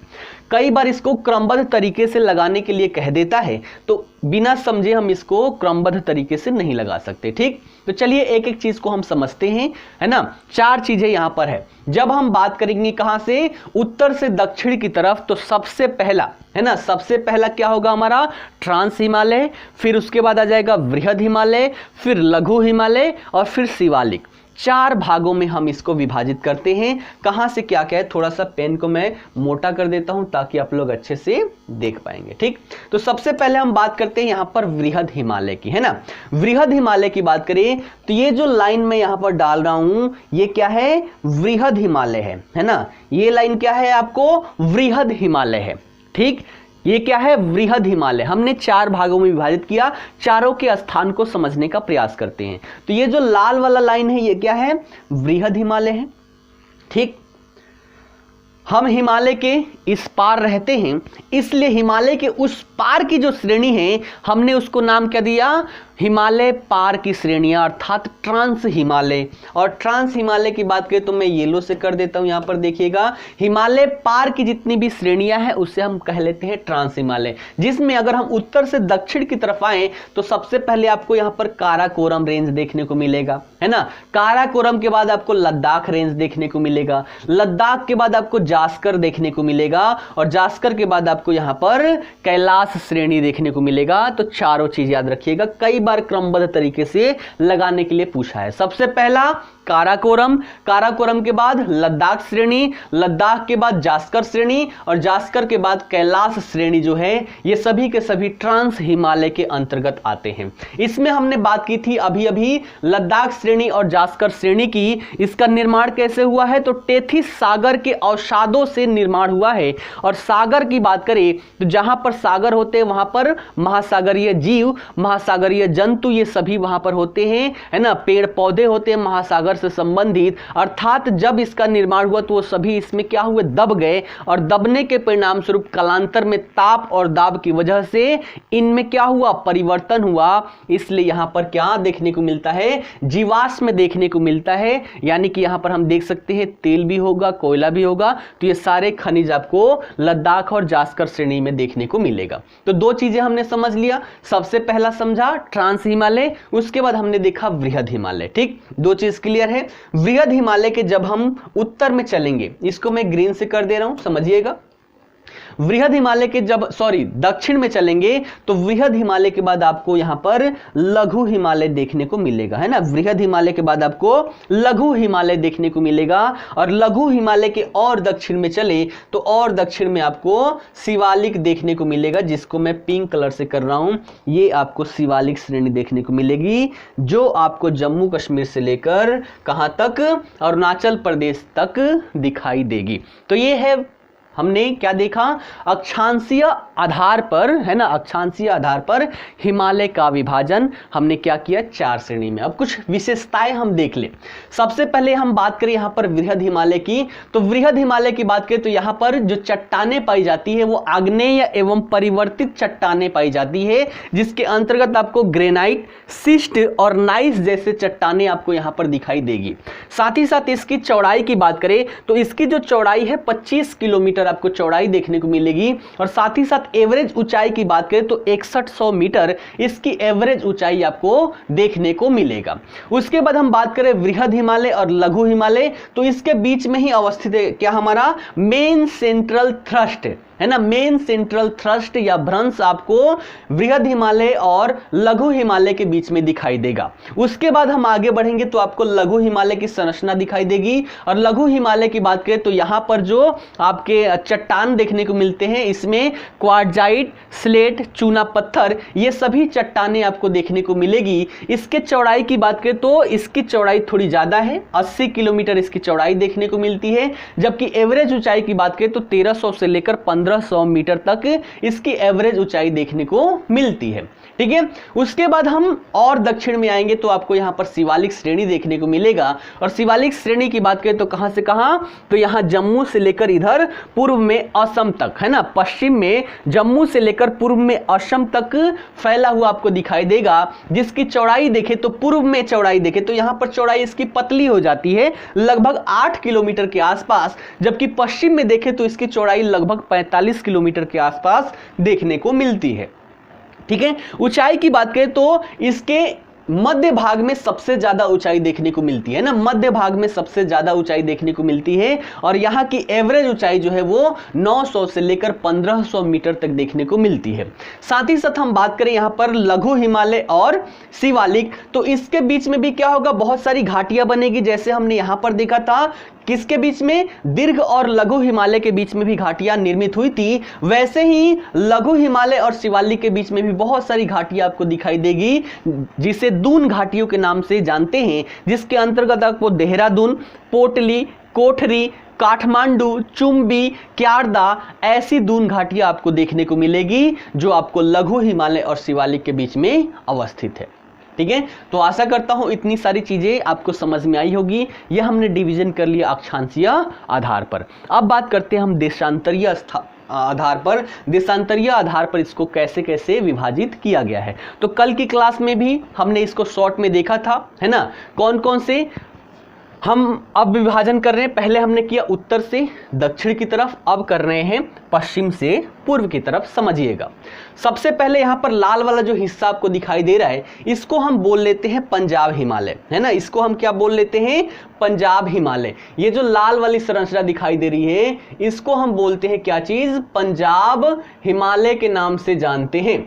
Speaker 1: कई बार इसको क्रमबद्ध तरीके से लगाने के लिए कह देता है, तो बिना समझे हम इसको क्रमबद्ध तरीके से नहीं लगा सकते। ठीक, तो चलिए एक एक चीज को हम समझते हैं, है ना। 4 चीजें यहां पर है। जब हम बात करेंगे कहां से, उत्तर से दक्षिण की तरफ, तो सबसे पहला है ना, सबसे पहला क्या होगा हमारा, ट्रांस हिमालय, फिर उसके बाद आ जाएगा वृहद हिमालय, फिर लघु हिमालय और फिर शिवालिक। 4 भागों में हम इसको विभाजित करते हैं। कहां से क्या क्या है, थोड़ा सा पेन को मैं मोटा कर देता हूं ताकि आप लोग अच्छे से देख पाएंगे। ठीक, तो सबसे पहले हम बात करते हैं यहां पर वृहद हिमालय की, है ना। वृहद हिमालय की बात करें तो ये जो लाइन मैं यहां पर डाल रहा हूं, ये क्या है, वृहद हिमालय है ना। ये लाइन क्या है आपको, वृहद हिमालय है। ठीक, ये क्या है, वृहद हिमालय। हमने 4 भागों में विभाजित किया, चारों के स्थान को समझने का प्रयास करते हैं। तो ये जो लाल वाला लाइन है ये क्या है, वृहद हिमालय है। ठीक, हम हिमालय के इस पार रहते हैं, इसलिए हिमालय के उस पार की जो श्रेणी है हमने उसको नाम क्या दिया, हिमालय पार की श्रेणियां, अर्थात ट्रांस हिमालय। और ट्रांस हिमालय की बात करें तो मैं येलो से कर देता हूं, यहां पर देखिएगा, हिमालय पार की जितनी भी श्रेणियां हैं उसे हम कह लेते हैं ट्रांस हिमालय, जिसमें अगर हम उत्तर से दक्षिण की तरफ आए तो सबसे पहले आपको यहां पर काराकोरम रेंज देखने को मिलेगा, है ना। काराकोरम के बाद आपको लद्दाख रेंज देखने को मिलेगा, लद्दाख के बाद आपको जास्कर देखने को मिलेगा, और जास्कर के बाद आपको यहां पर कैलाश श्रेणी देखने को मिलेगा। तो चारों चीज याद रखिएगा, कई बार क्रमबद्ध तरीके से लगाने के लिए पूछा है। सबसे पहला काराकोरम, काराकोरम के बाद लद्दाख श्रेणी, लद्दाख के बाद जास्कर श्रेणी, और जास्कर के बाद कैलाश श्रेणी जो है ये सभी के सभी ट्रांस हिमालय के अंतर्गत आते हैं। इसमें हमने बात की थी अभी अभी लद्दाख श्रेणी और जास्कर श्रेणी की। इसका निर्माण कैसे हुआ है, तो टेथिस सागर के अवसादों से निर्माण हुआ है। और सागर की बात करें तो जहां पर सागर होते हैं वहां पर महासागरीय जीव, महासागरीय जंतु ये सभी वहां पर होते हैं, है ना। पेड़ पौधे होते हैं महासागर से संबंधित, अर्थात जब इसका निर्माण हुआ तो वो सभी इसमें क्या हुए, दब गए, और दबने के परिणाम स्वरूप कालांतर में ताप और दाब की वजह से इनमें क्या हुआ, परिवर्तन हुआ। इसलिए यहां पर क्या देखने को मिलता है, जीवाश्म देखने को मिलता है, यानी कि यहां पर हम देख सकते हैं तेल भी होगा, कोयला भी होगा। तो ये सारे खनिज आपको लद्दाख और जास्कर श्रेणी में देखने को मिलेगा। तो दो चीजें हमने समझ लिया, सबसे पहला समझा ट्रांस हिमालय, उसके बाद हमने देखा वृहद हिमालय। ठीक, दो चीज क्लियर है। वृहद हिमालय के जब हम उत्तर में चलेंगे, इसको मैं ग्रीन से कर दे रहा हूं, समझिएगा। वृहद हिमालय के जब दक्षिण में चलेंगे तो वृहद हिमालय के बाद आपको यहां पर लघु हिमालय देखने को मिलेगा, है ना। वृहद हिमालय के बाद आपको लघु हिमालय देखने को मिलेगा, और लघु हिमालय के और दक्षिण में चले तो और दक्षिण में आपको शिवालिक देखने को मिलेगा, जिसको मैं पिंक कलर से कर रहा हूं। ये आपको शिवालिक श्रेणी देखने को मिलेगी, जो आपको जम्मू कश्मीर से लेकर कहां तक, अरुणाचल प्रदेश तक दिखाई देगी। तो ये है, हमने क्या देखा, अक्षांशीय आधार पर, है ना, अक्षांशीय आधार पर हिमालय का विभाजन हमने क्या किया, चार श्रेणी में। अब कुछ विशेषताएं हम देख लें। सबसे पहले हम बात करें यहां पर वृहद हिमालय की, तो वृहद हिमालय की बात करें तो यहां पर जो चट्टानें पाई जाती है वो आग्नेय एवं परिवर्तित चट्टानें पाई जाती है, जिसके अंतर्गत आपको ग्रेनाइट, सिस्ट और नाइस जैसे चट्टानें आपको यहां पर दिखाई देगी। साथ ही साथ इसकी चौड़ाई की बात करें तो इसकी जो चौड़ाई है 25 किलोमीटर आपको चौड़ाई देखने को मिलेगी, और साथ ही साथ एवरेज ऊंचाई की बात करें तो 6100 मीटर इसकी एवरेज ऊंचाई आपको देखने को मिलेगा। उसके बाद हम बात करें वृहद हिमालय और लघु हिमालय, तो इसके बीच में ही अवस्थित है क्या, हमारा मेन सेंट्रल थ्रस्ट, है ना। मेन सेंट्रल थ्रस्ट या भ्रंश आपको वृहद हिमालय और लघु हिमालय के बीच में दिखाई देगा। उसके बाद हम आगे बढ़ेंगे तो आपको लघु हिमालय की संरचना दिखाई देगी, और लघु हिमालय की बात करें तो यहां पर जो आपके चट्टान देखने को मिलते हैं इसमें क्वार्टजाइट, स्लेट, चूना पत्थर, ये सभी चट्टानें आपको देखने को मिलेगी। इसके चौड़ाई की बात करें तो इसकी चौड़ाई थोड़ी ज्यादा है, 80 किलोमीटर इसकी चौड़ाई देखने को मिलती है, जबकि एवरेज ऊंचाई की बात करें तो 1300 से लेकर 1500 मीटर तक इसकी एवरेज ऊंचाई देखने को मिलती है। ठीक है, उसके बाद हम और दक्षिण में आएंगे तो आपको यहां पर शिवालिक श्रेणी देखने को मिलेगा, और शिवालिक श्रेणी की बात करें तो कहां से कहां, तो यहां जम्मू से लेकर इधर पूर्व में असम तक, है ना। पश्चिम में जम्मू से लेकर पूर्व में असम तक फैला हुआ आपको दिखाई देगा, जिसकी चौड़ाई देखें तो पूर्व में चौड़ाई देखें तो यहां पर चौड़ाई इसकी पतली हो जाती है, लगभग 8 किलोमीटर के आसपास, जबकि पश्चिम में देखें तो इसकी चौड़ाई लगभग 45 किलोमीटर के आसपास देखने को मिलती है। ठीक है, ऊंचाई की बात करें तो इसके मध्य भाग में सबसे ज्यादा ऊंचाई देखने को मिलती है ना, मध्य भाग में सबसे ज्यादा ऊंचाई देखने को मिलती है, और यहां की एवरेज ऊंचाई जो है वो 900 से लेकर 1500 मीटर तक देखने को मिलती है। साथ ही साथ हम बात करें यहां पर लघु हिमालय और शिवालिक, तो इसके बीच में भी क्या होगा, बहुत सारी घाटियां बनेगी, जैसे हमने यहां पर देखा था किसके बीच में, दीर्घ और लघु हिमालय के बीच में भी घाटियां निर्मित हुई थी, वैसे ही लघु हिमालय और शिवालिक के बीच में भी बहुत सारी घाटियां आपको दिखाई देगी, जिसे दून घाटियों के नाम से जानते हैं, जिसके अंतर्गत आपको देहरादून, पोटली, कोठरी, काठमांडू, चुम्बी, क्यारदा, ऐसी दून घाटियां आपको देखने को मिलेगी, जो आपको लघु हिमालय और शिवालिक के बीच में अवस्थित है। ठीक है। तो आशा करता हूं इतनी सारी चीजें आपको समझ में आई होगी। यह हमने डिवीजन कर लिया अक्षांशीय आधार पर। अब बात करते हैं हम देशांतरीय आधार पर। देशांतरीय आधार पर इसको कैसे कैसे विभाजित किया गया है। तो कल की क्लास में भी हमने इसको शॉर्ट में देखा था, है ना, कौन कौन से हम अब विभाजन कर रहे हैं। पहले हमने किया उत्तर से दक्षिण की तरफ, अब कर रहे हैं पश्चिम से पूर्व की तरफ। समझिएगा, सबसे पहले यहां पर लाल वाला जो हिस्सा आपको दिखाई दे रहा है, इसको हम बोल लेते हैं पंजाब हिमालय, है ना। इसको हम क्या बोल लेते हैं, पंजाब हिमालय। ये जो लाल वाली संरचना दिखाई दे रही है, इसको हम बोलते हैं क्या चीज, पंजाब हिमालय के नाम से जानते हैं,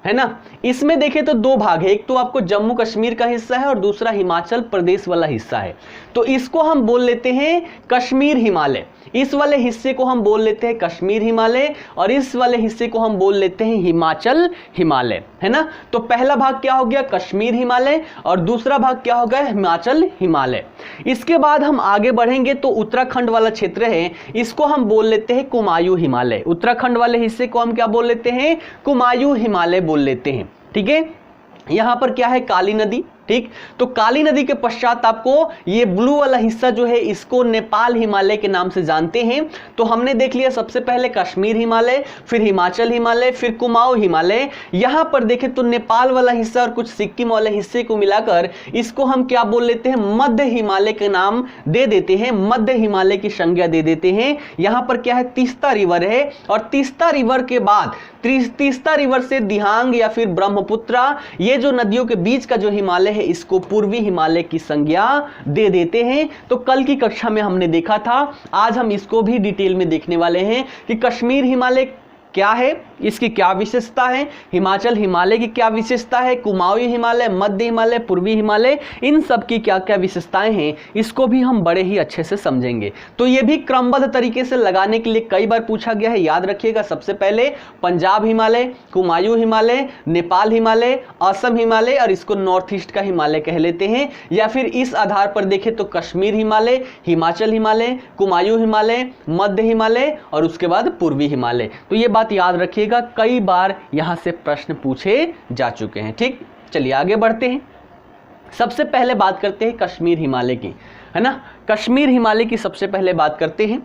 Speaker 1: है ना। इसमें देखें तो दो भाग है, एक तो आपको जम्मू कश्मीर का हिस्सा है और दूसरा हिमाचल प्रदेश वाला हिस्सा है। तो इसको हम बोल लेते हैं कश्मीर हिमालय। इस वाले हिस्से को हम बोल लेते हैं कश्मीर हिमालय और इस वाले हिस्से को हम बोल लेते हैं हिमाचल हिमालय, है ना। तो पहला भाग क्या हो गया, कश्मीर हिमालय, और दूसरा भाग क्या हो गया, हिमाचल हिमालय। इसके बाद हम आगे बढ़ेंगे तो उत्तराखंड वाला क्षेत्र है, इसको हम बोल लेते हैं कुमायूं हिमालय। उत्तराखंड वाले हिस्से को हम क्या बोल लेते हैं, कुमायूं हिमालय बोल लेते हैं, ठीक है। यहां पर क्या है, काली नदी, ठीक। तो काली नदी के पश्चात आपको ये ब्लू वाला हिस्सा जो है, इसको नेपाल हिमालय के नाम से जानते हैं। तो हमने देख लिया सबसे पहले कश्मीर हिमालय, फिर हिमाचल हिमालय, फिर कुमाऊं हिमालय। यहां पर देखें तो नेपाल वाला हिस्सा और कुछ सिक्किम वाले हिस्से को मिलाकर इसको हम क्या बोल लेते हैं, मध्य हिमालय के नाम दे देते हैं, मध्य हिमालय की संज्ञा दे देते हैं। यहां पर क्या है, तीस्ता रिवर है, और तीस्ता रिवर के बाद तीस्ता रिवर से दिहांग या फिर ब्रह्मपुत्रा, ये जो नदियों के बीच का जो हिमालय है, इसको पूर्वी हिमालय की संज्ञा दे देते हैं। तो कल की कक्षा में हमने देखा था, आज हम इसको भी डिटेल में देखने वाले हैं कि कश्मीर हिमालय क्या है, इसकी क्या विशेषता है, हिमाचल हिमालय की क्या विशेषता है, कुमाऊं हिमालय, मध्य हिमालय, पूर्वी हिमालय, इन सब की क्या क्या विशेषताएं हैं, इसको भी हम बड़े ही अच्छे से समझेंगे। तो ये भी क्रमबद्ध तरीके से लगाने के लिए कई बार पूछा गया है, याद रखिएगा। सबसे पहले पंजाब हिमालय, कुमायूं हिमालय, नेपाल हिमालय, असम हिमालय, और इसको नॉर्थ ईस्ट का हिमालय कह लेते हैं। या फिर इस आधार पर देखें तो कश्मीर हिमालय, हिमाचल हिमालय, कुमायूं हिमालय, मध्य हिमालय और उसके बाद पूर्वी हिमालय। तो ये बात याद रखिएगा, कई बार यहां से प्रश्न पूछे जा चुके हैं, ठीक। चलिए आगे बढ़ते हैं। सबसे पहले बात करते हैं कश्मीर हिमालय की, है ना। कश्मीर हिमालय की सबसे पहले बात करते हैं।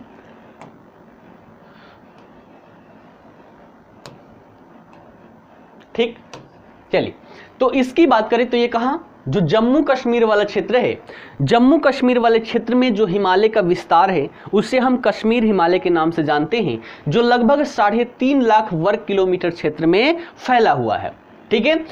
Speaker 1: ठीक, चलिए तो इसकी बात करें तो ये कहां, जो जम्मू कश्मीर वाला क्षेत्र है, जम्मू कश्मीर वाले क्षेत्र में जो हिमालय का विस्तार है, उसे हम कश्मीर हिमालय के नाम से जानते हैं, जो लगभग 3.5 लाख वर्ग किलोमीटर क्षेत्र में फैला हुआ है, ठीक है।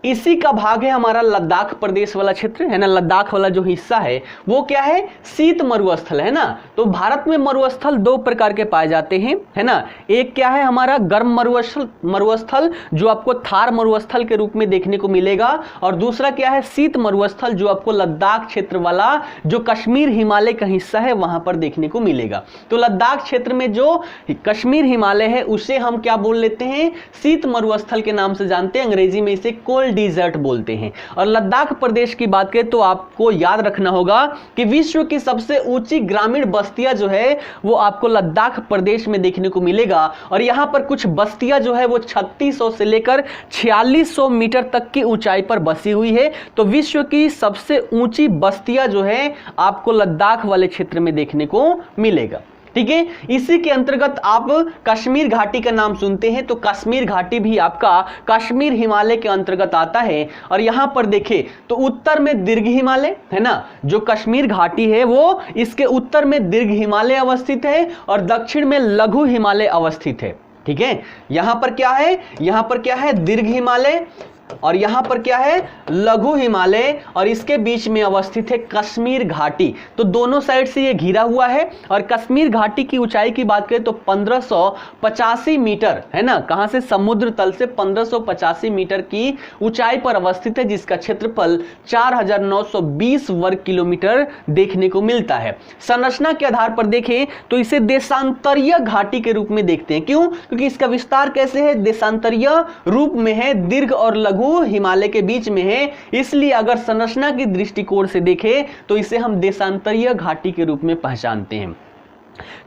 Speaker 1: इसी का भाग है हमारा लद्दाख प्रदेश वाला क्षेत्र, है ना। लद्दाख वाला जो हिस्सा है वो क्या है, शीत मरुस्थल, है ना। तो भारत में मरुस्थल दो प्रकार के पाए जाते हैं, है ना। एक क्या है हमारा गर्म मरुस्थल जो आपको थार मरुस्थल के रूप में देखने को मिलेगा, और दूसरा क्या है, शीत मरुस्थल जो आपको लद्दाख क्षेत्र वाला जो कश्मीर हिमालय का हिस्सा है वहां पर देखने को मिलेगा। तो लद्दाख क्षेत्र में जो कश्मीर हिमालय है उसे हम क्या बोल लेते हैं, शीत मरुस्थल के नाम से जानते हैं, अंग्रेजी में इसे कोल्ड डिजर्ट बोलते हैं। और लद्दाख प्रदेश की बात करें तो आपको याद रखना होगा कि विश्व की सबसे ऊंची ग्रामीण बस्तियां जो है वो आपको लद्दाख प्रदेश में देखने को मिलेगा, और यहां पर कुछ बस्तियां जो है वो 3600 से लेकर 4600 मीटर तक की ऊंचाई पर बसी हुई है। तो विश्व की सबसे ऊंची बस्तियां जो है आपको लद्दाख वाले क्षेत्र में देखने को मिलेगा, ठीक है। इसी के अंतर्गत आप कश्मीर घाटी का नाम सुनते हैं, तो कश्मीर घाटी भी आपका कश्मीर हिमालय के अंतर्गत आता है। और यहां पर देखें तो उत्तर में दीर्घ हिमालय, है ना, जो कश्मीर घाटी है वो इसके उत्तर में दीर्घ हिमालय अवस्थित है और दक्षिण में लघु हिमालय अवस्थित है, ठीक है। यहां पर क्या है, यहां पर क्या है, दीर्घ हिमालय, और यहां पर क्या है, लघु हिमालय, और इसके बीच में अवस्थित है कश्मीर घाटी। तो दोनों साइड से ये घिरा हुआ है। और कश्मीर घाटी की ऊंचाई की बात करें तो 1585 मीटर, है ना, कहां से, समुद्र तल से 1585 मीटर की ऊंचाई पर अवस्थित है, जिसका क्षेत्रफल 4920 वर्ग किलोमीटर देखने को मिलता है। संरचना के आधार पर देखें तो इसे देशांतरीय घाटी के रूप में देखते हैं। क्यों, क्योंकि इसका विस्तार कैसे है, देशांतरीय रूप में है, दीर्घ और लघु हिमालय के बीच में है, इसलिए अगर संरचना की दृष्टिकोण से देखें तो इसे हम देशांतरीय घाटी के रूप में पहचानते हैं।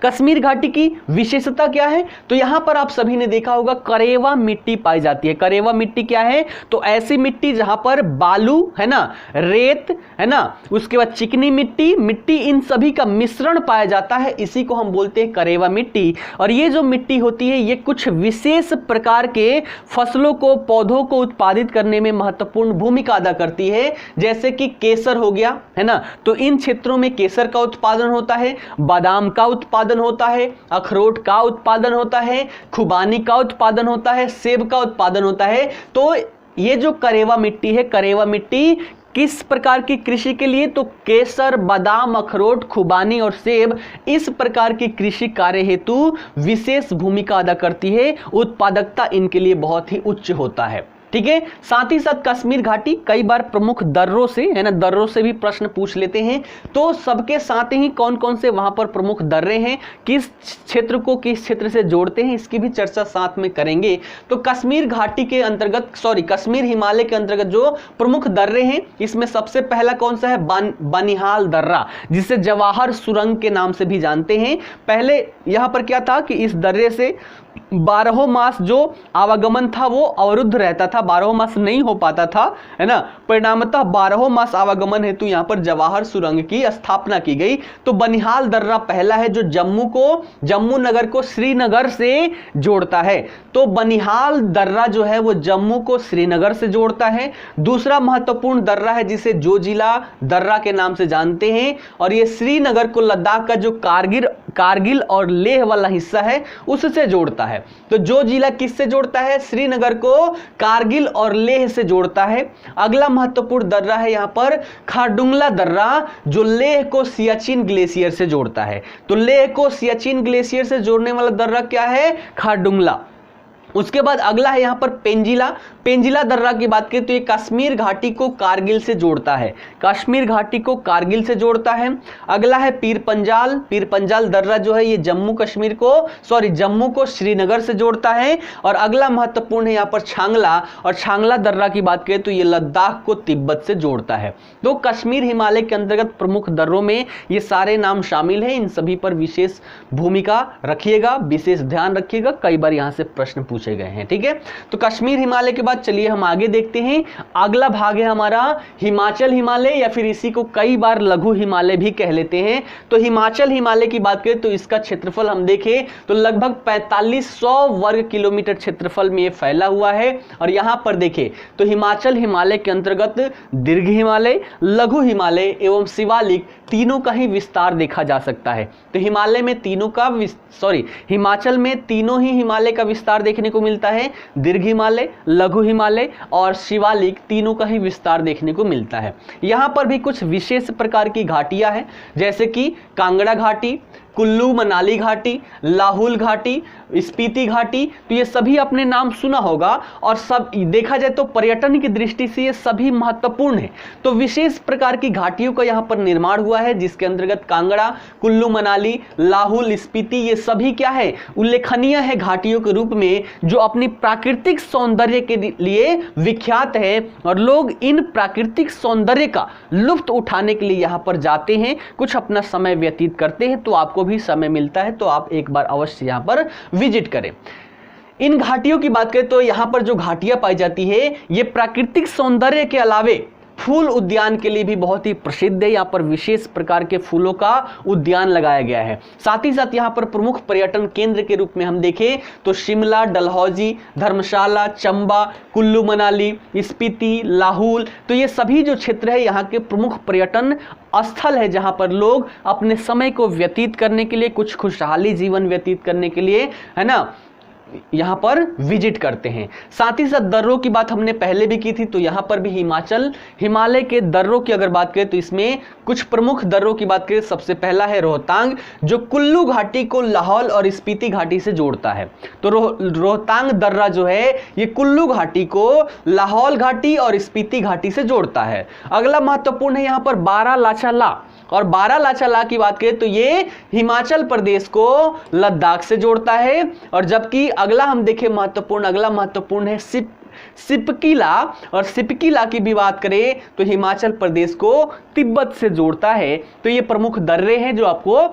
Speaker 1: कश्मीर घाटी की विशेषता क्या है? तो यहां पर आप सभी ने देखा होगा करेवा मिट्टी पाई जाती है। करेवा मिट्टी क्या है? तो ऐसी मिट्टी जहां पर बालू है ना, रेत है ना, उसके बाद चिकनी मिट्टी इन सभी का मिश्रण पाया जाता है, इसी को हम बोलते हैं करेवा मिट्टी। और ये जो मिट्टी होती है ये कुछ विशेष प्रकार के फसलों को, पौधों को उत्पादित करने में महत्वपूर्ण भूमिका अदा करती है। जैसे कि केसर हो गया है ना, तो इन क्षेत्रों में केसर का उत्पादन होता है, बादाम का उत्पादन होता है, अखरोट का उत्पादन होता है, खुबानी का उत्पादन होता है, सेब का उत्पादन होता है। तो ये जो करेवा मिट्टी है, करेवा मिट्टी किस प्रकार की कृषि के लिए? तो केसर, बादाम, अखरोट, खुबानी और सेब इस प्रकार की कृषि कार्य हेतु विशेष भूमिका अदा करती है। उत्पादकता इनके लिए बहुत ही उच्च होता है। ठीक है। साथ ही साथ कश्मीर घाटी कई बार प्रमुख दर्रों से है ना, दर्रों से भी प्रश्न पूछ लेते हैं। तो सबके साथ ही कौन कौन से वहां पर प्रमुख दर्रे हैं, किस क्षेत्र को किस क्षेत्र से जोड़ते हैं, इसकी भी चर्चा साथ में करेंगे। तो कश्मीर घाटी के अंतर्गत कश्मीर हिमालय के अंतर्गत जो प्रमुख दर्रे हैं, इसमें सबसे पहला कौन सा है? बनिहाल दर्रा, जिसे जवाहर सुरंग के नाम से भी जानते हैं। पहले यहां पर क्या था कि इस दर्रे से 12 मास जो आवागमन था वो अवरुद्ध रहता था, 12 मास नहीं हो पाता था, है ना। परिणामतः 12 मास आवागमन हेतु यहां पर जवाहर सुरंग की स्थापना की गई। तो बनिहाल दर्रा पहला है जो जम्मू नगर को श्रीनगर से जोड़ता है। तो बनिहाल दर्रा जो है वो जम्मू को श्रीनगर से जोड़ता है। दूसरा महत्वपूर्ण दर्रा है जिसे जोजिला दर्रा के नाम से जानते हैं, और ये श्रीनगर को लद्दाख का जो कारगिल और लेह वाला हिस्सा है उससे जोड़ता है। तो जो जिला किससे जोड़ता है? श्रीनगर को कारगिल और लेह से जोड़ता है। अगला महत्वपूर्ण दर्रा है यहां पर खारडुंगला दर्रा, जो लेह को सियाचिन ग्लेशियर से जोड़ता है। तो लेह को सियाचिन ग्लेशियर से जोड़ने वाला दर्रा क्या है? खारडुंगला। उसके बाद अगला है यहां पर पेंजिला दर्रा की बात करें तो ये कश्मीर घाटी को कारगिल से जोड़ता है, कश्मीर घाटी को कारगिल से जोड़ता है। अगला है पीर पंजाल दर्रा जो है ये जम्मू को श्रीनगर से जोड़ता है। और अगला महत्वपूर्ण है यहां पर छांगला दर्रा की बात करें तो ये लद्दाख को तिब्बत से जोड़ता है। तो कश्मीर हिमालय के अंतर्गत प्रमुख दर्रों में ये सारे नाम शामिल हैं। इन सभी पर विशेष भूमिका रखिएगा, विशेष ध्यान रखिएगा, कई बार यहां से प्रश्न पूछे गए हैं। ठीक है। तो कश्मीर हिमालय के बाद चलिए हम आगे देखते हैं। अगला भाग है हमारा हिमाचल हिमालय, या फिर इसी को कई बार लघु हिमालय भी कह लेते हैं। तो हिमाचल हिमालय की बात करें तो इसका क्षेत्रफल हम देखें तो लगभग 4500 वर्ग किलोमीटर क्षेत्रफल में ये फैला हुआ है। और यहां पर देखें तो हिमाचल हिमालय के अंतर्गत दीर्घ हिमालय, लघु हिमालय एवं शिवालिक तीनों का ही विस्तार देखा जा सकता है। तो हिमाचल में तीनों ही हिमालय का विस्तार देखने को मिलता है, दीर्घ हिमालय, लघु हिमालय और शिवालिक तीनों का ही विस्तार देखने को मिलता है। यहां पर भी कुछ विशेष प्रकार की घाटियां हैं, जैसे कि कांगड़ा घाटी, कुल्लू मनाली घाटी, लाहुल घाटी, स्पीति घाटी। तो ये सभी आपने नाम सुना होगा, और सब देखा जाए तो पर्यटन की दृष्टि से ये सभी महत्वपूर्ण है। तो विशेष प्रकार की घाटियों का यहाँ पर निर्माण हुआ है, जिसके अंतर्गत कांगड़ा, कुल्लू मनाली, लाहुल, स्पीति ये सभी क्या है? उल्लेखनीय है घाटियों के रूप में, जो अपनी प्राकृतिक सौंदर्य के लिए विख्यात है। और लोग इन प्राकृतिक सौंदर्य का लुत्फ उठाने के लिए यहाँ पर जाते हैं, कुछ अपना समय व्यतीत करते हैं। तो आपको भी समय मिलता है तो आप एक बार अवश्य यहां पर विजिट करें। इन घाटियों की बात करें तो यहां पर जो घाटियां पाई जाती है ये प्राकृतिक सौंदर्य के अलावे फूल उद्यान के लिए भी बहुत ही प्रसिद्ध है। यहाँ पर विशेष प्रकार के फूलों का उद्यान लगाया गया है। साथ ही साथ यहाँ पर प्रमुख पर्यटन केंद्र के रूप में हम देखें तो शिमला, डलहौजी, धर्मशाला, चंबा, कुल्लू मनाली, स्पीति, लाहुल, तो ये सभी जो क्षेत्र है यहाँ के प्रमुख पर्यटन स्थल है, जहाँ पर लोग अपने समय को व्यतीत करने के लिए, कुछ खुशहाली जीवन व्यतीत करने के लिए, है ना, यहां पर विजिट करते हैं। साथ ही साथ दर्रों की बात हमने पहले भी की थी, तो यहां पर भी हिमालय के दर्रों की अगर बात करें तो इसमें कुछ प्रमुख दर्रों की बात करें। सबसे पहला है रोहतांग, जो कुल्लू घाटी को लाहौल और स्पीति घाटी से जोड़ता है। तो रोहतांग दर्रा जो है ये कुल्लू घाटी को लाहौल घाटी और स्पीति घाटी से जोड़ता है। अगला महत्वपूर्ण है यहां पर बारालाचा ला, और बारालाचा ला की बात करें तो ये हिमाचल प्रदेश को लद्दाख से जोड़ता है। और जबकि अगला हम देखें अगला महत्वपूर्ण है सिपकीला, और सिपकीला की भी बात करें तो हिमाचल प्रदेश को तिब्बत से जोड़ता है। तो ये प्रमुख दर्रे हैं जो आपको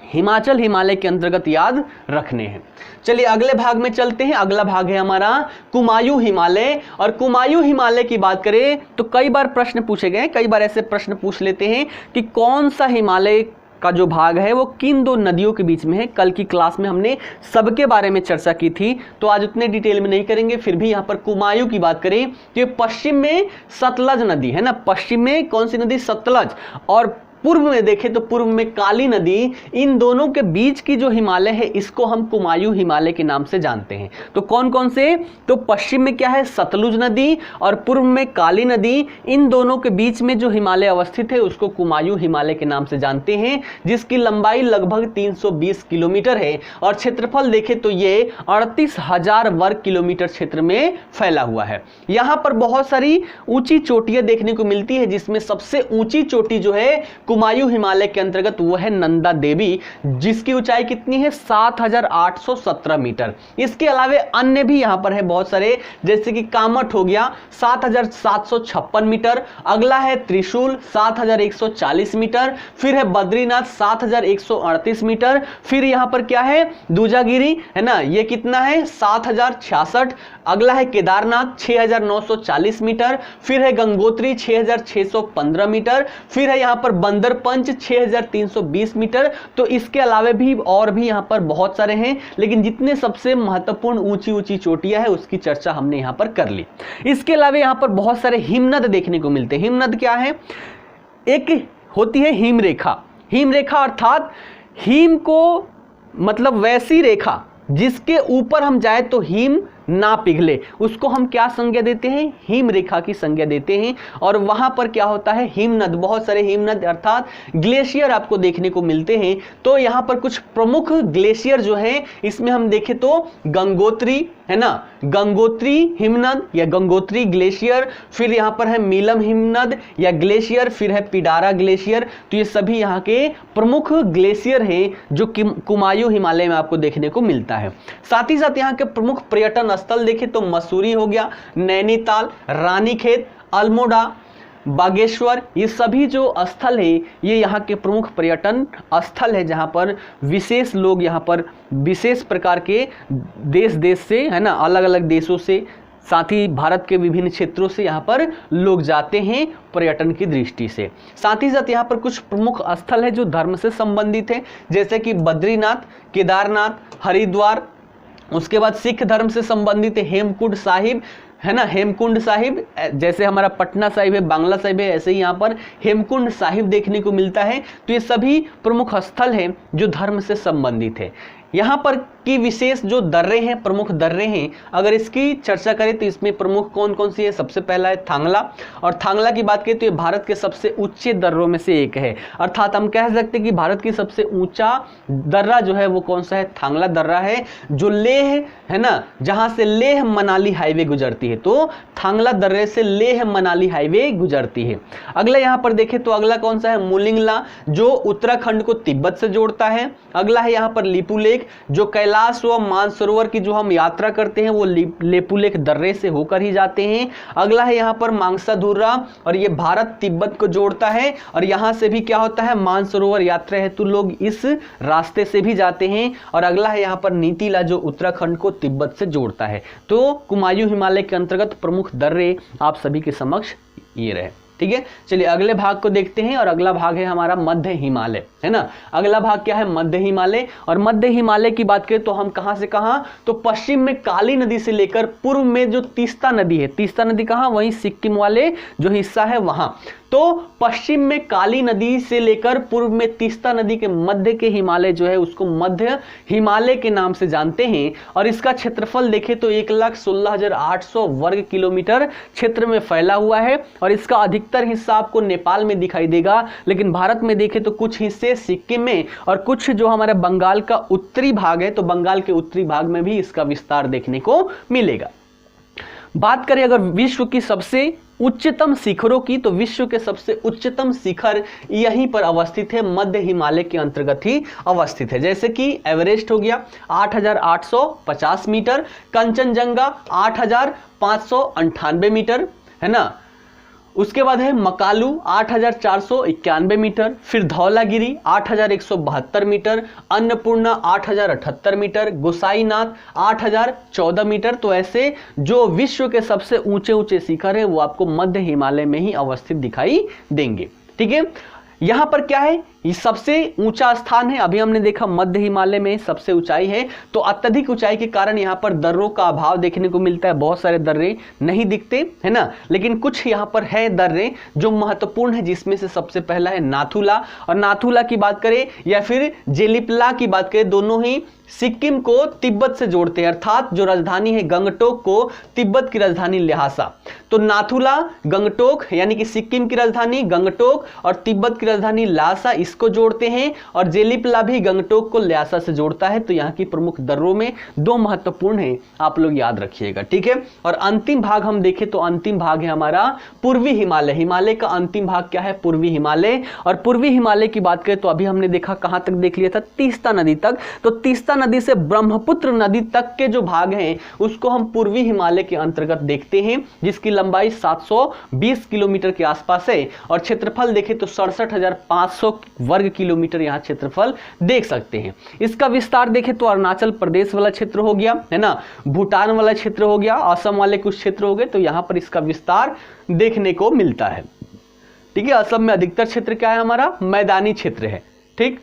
Speaker 1: हिमाचल हिमालय के अंतर्गत याद रखने हैं। चलिए अगले भाग में चलते हैं। अगला भाग है हमारा कुमायूं हिमालय। और कुमायूं हिमालय की बात करें तो कई बार प्रश्न पूछे गए, कई बार ऐसे प्रश्न पूछ लेते हैं कि कौन सा हिमालय का जो भाग है वो किन दो नदियों के बीच में है। कल की क्लास में हमने सबके बारे में चर्चा की थी, तो आज उतने डिटेल में नहीं करेंगे। फिर भी यहाँ पर कुमायूं की बात करें तो पश्चिम में सतलज नदी है ना, पश्चिम में कौन सी नदी, सतलज, और पूर्व में देखें तो पूर्व में काली नदी। इन दोनों के बीच की जो हिमालय है इसको हम कुमायूं हिमालय के नाम से जानते हैं। तो कौन कौन से, तो पश्चिम में क्या है, सतलुज नदी, और पूर्व में काली नदी। इन दोनों के बीच में जो हिमालय अवस्थित है उसको कुमायूं हिमालय के नाम से जानते हैं, जिसकी लंबाई लगभग 320 किलोमीटर है और क्षेत्रफल देखें तो ये 38,000 वर्ग किलोमीटर क्षेत्र में फैला हुआ है। यहाँ पर बहुत सारी ऊंची चोटियां देखने को मिलती है, जिसमें सबसे ऊंची चोटी जो है कुमायूं हिमालय के अंतर्गत वो है नंदा देवी, जिसकी ऊंचाई कितनी है, 7,817 मीटर। इसके अलावे अन्य भी यहां पर है बहुत सारे, जैसे कि कामठ हो गया 7,756 मीटर, अगला है त्रिशूल 7,140 मीटर, फिर है बद्रीनाथ 7,138 मीटर, फिर यहां पर क्या है, दूजागिरी है ना, ये कितना है 7,066, अगला है केदारनाथ 6,940 मीटर, फिर है गंगोत्री 6,615 मीटर, फिर है यहां पर बंदरपंच 6,320 मीटर। तो इसके अलावे भी और भी यहां पर बहुत सारे हैं, लेकिन जितने सबसे महत्वपूर्ण ऊंची ऊंची चोटियां हैं उसकी चर्चा हमने यहां पर कर ली। इसके अलावा यहां पर बहुत सारे हिमनद देखने को मिलते हैं। हिमनद क्या है, एक होती है हिमरेखा। हिमरेखा अर्थात हिम को मतलब वैसी रेखा जिसके ऊपर हम जाए तो हिम ना पिघले, उसको हम क्या संज्ञा देते हैं, हिम रेखा की संज्ञा देते हैं। और वहां पर क्या होता है, हिमनद, बहुत सारे हिमनद अर्थात ग्लेशियर आपको देखने को मिलते हैं। तो यहां पर कुछ प्रमुख ग्लेशियर जो है इसमें हम देखें तो गंगोत्री है ना, गंगोत्री हिमनद या गंगोत्री ग्लेशियर, फिर यहां पर है मीलम हिमनद या ग्लेशियर, फिर है पिडारा ग्लेशियर। तो ये सभी यहां के प्रमुख ग्लेशियर हैं जो कुमायूं हिमालय में आपको देखने को मिलता है। साथ ही साथ यहाँ के प्रमुख पर्यटन स्थल देखें तो मसूरी हो गया, नैनीताल, रानीखेत, अल्मोड़ा, बागेश्वर, ये सभी जो स्थल है ये यहाँ के प्रमुख पर्यटन स्थल है, जहाँ पर विशेष लोग यहाँ पर विशेष प्रकार के देश से है ना, अलग अलग देशों से, साथ ही भारत के विभिन्न क्षेत्रों से यहाँ पर लोग जाते हैं पर्यटन की दृष्टि से। साथ ही साथ यहाँ पर कुछ प्रमुख स्थल है जो धर्म से संबंधित है, जैसे कि बद्रीनाथ, केदारनाथ, हरिद्वार। उसके बाद सिख धर्म से संबंधित है हेमकुंड साहिब है ना, हेमकुंड साहिब, जैसे हमारा पटना साहिब है, बांग्ला साहिब है, ऐसे ही यहाँ पर हेमकुंड साहिब देखने को मिलता है। तो ये सभी प्रमुख स्थल हैं जो धर्म से संबंधित है। यहाँ पर की विशेष जो दर्रे हैं, प्रमुख दर्रे हैं, अगर इसकी चर्चा करें तो इसमें प्रमुख कौन कौन सी है, सबसे पहला है थांगला। और थांगला की बात करें तो ये भारत के सबसे ऊंचे दर्रों में से एक है, अर्थात हम कह सकते हैं कि भारत की सबसे ऊंचा दर्रा जो है वो कौन सा है, थांगला दर्रा है, जो लेह है ना, जहां से लेह मनाली हाईवे गुजरती है। तो थांगला दर्रे से लेह मनाली हाईवे गुजरती है। अगला यहाँ पर देखें तो अगला कौन सा है, मुलिंगला, जो उत्तराखंड को तिब्बत से जोड़ता है। अगला है यहाँ पर लिपुलेख, जो कैलाश व मानसरोवर की जो हम यात्रा करते हैं वो लिपुलेख दर्रे से होकर ही जाते हैं। अगला है यहाँ पर मांगसाधुर्रा, और ये भारत तिब्बत को जोड़ता है, और यहाँ से भी क्या होता है, मानसरोवर यात्रा हेतु लोग इस रास्ते से भी जाते हैं। और अगला है यहाँ पर नीतीला, जो उत्तराखंड को तिब्बत से जोड़ता है। तो कुमायूं हिमालय के अंतर्गत प्रमुख दर्रे आप सभी के समक्ष ये रहे। ठीक है, चलिए अगले भाग को देखते हैं। और अगला भाग है हमारा मध्य हिमालय, है ना। अगला भाग क्या है, मध्य हिमालय। और मध्य हिमालय की बात करें तो हम कहां से कहां, तो पश्चिम में काली नदी से लेकर पूर्व में जो तीस्ता नदी है, तीस्ता नदी कहां, वहीं सिक्किम वाले जो हिस्सा है वहां। तो पश्चिम में काली नदी से लेकर पूर्व में तीस्ता नदी के मध्य के हिमालय जो है उसको मध्य हिमालय के नाम से जानते हैं। और इसका क्षेत्रफल देखें तो 1,16,800 वर्ग किलोमीटर क्षेत्र में फैला हुआ है। और इसका अधिकतर हिस्सा आपको नेपाल में दिखाई देगा, लेकिन भारत में देखें तो कुछ हिस्से सिक्किम में, और कुछ जो हमारे बंगाल का उत्तरी भाग है, तो बंगाल के उत्तरी भाग में भी इसका विस्तार देखने को मिलेगा। बात करें अगर विश्व की सबसे उच्चतम शिखरों की, तो विश्व के सबसे उच्चतम शिखर यहीं पर अवस्थित है, मध्य हिमालय के अंतर्गत ही अवस्थित है। जैसे कि एवरेस्ट हो गया 8,850 मीटर, कंचनजंगा 8,598 मीटर, है ना। उसके बाद है मकालू 8,491 मीटर, फिर Dhaulagiri 8,172 metre, Annapurna 8,078 metre, Gosainath 8,014 metre. तो ऐसे जो विश्व के सबसे ऊंचे ऊंचे शिखर है वो आपको मध्य हिमालय में ही अवस्थित दिखाई देंगे। ठीक है, यहां पर क्या है, ये सबसे ऊंचा स्थान है। अभी हमने देखा मध्य हिमालय में सबसे ऊंचाई है, तो अत्यधिक ऊंचाई के कारण यहां पर दर्रों का अभाव देखने को मिलता है। बहुत सारे दर्रे नहीं दिखते है ना, लेकिन कुछ यहां पर है दर्रे जो महत्वपूर्ण है, जिसमें से सबसे पहला है नाथुला। और नाथुला की बात करें या फिर जेलिपला की बात करें, दोनों ही सिक्किम को तिब्बत से जोड़ते हैं, अर्थात जो राजधानी है गंगटोक को तिब्बत की राजधानी ल्हासा। तो नाथुला गंगटोक यानी कि सिक्किम की राजधानी गंगटोक और तिब्बत की राजधानी ल्हासा इसको जोड़ते हैं, और जेलिपला भी गंगटोक को ल्हासा से जोड़ता है। तो यहाँ की प्रमुख दर्रों में दो महत्वपूर्ण है, आप लोग याद रखिएगा। ठीक है, और अंतिम भाग हम देखें तो अंतिम भाग है हमारा पूर्वी हिमालय। हिमालय का अंतिम भाग क्या है, पूर्वी हिमालय। और पूर्वी हिमालय की बात करें तो अभी हमने देखा कहां तक देख लिया था, तीस्ता नदी तक। तो तीस्ता नदी से ब्रह्मपुत्र नदी तक के जो भाग हैं उसको हम पूर्वी हिमालय के अंतर्गत देखते हैं, जिसकी लंबाई 720 किलोमीटर के आसपास है। और क्षेत्रफल देखें तो 67,500 वर्ग किलोमीटर यहां क्षेत्रफल देख सकते हैं। इसका विस्तार देखें तो अरुणाचल प्रदेश वाला क्षेत्र हो गया है ना, भूटान वाला क्षेत्र हो गया, असम वाले कुछ क्षेत्र हो गए, तो यहां पर इसका विस्तार देखने को मिलता है। ठीक है, असम में अधिकतर क्षेत्र क्या है हमारा, मैदानी क्षेत्र है। ठीक,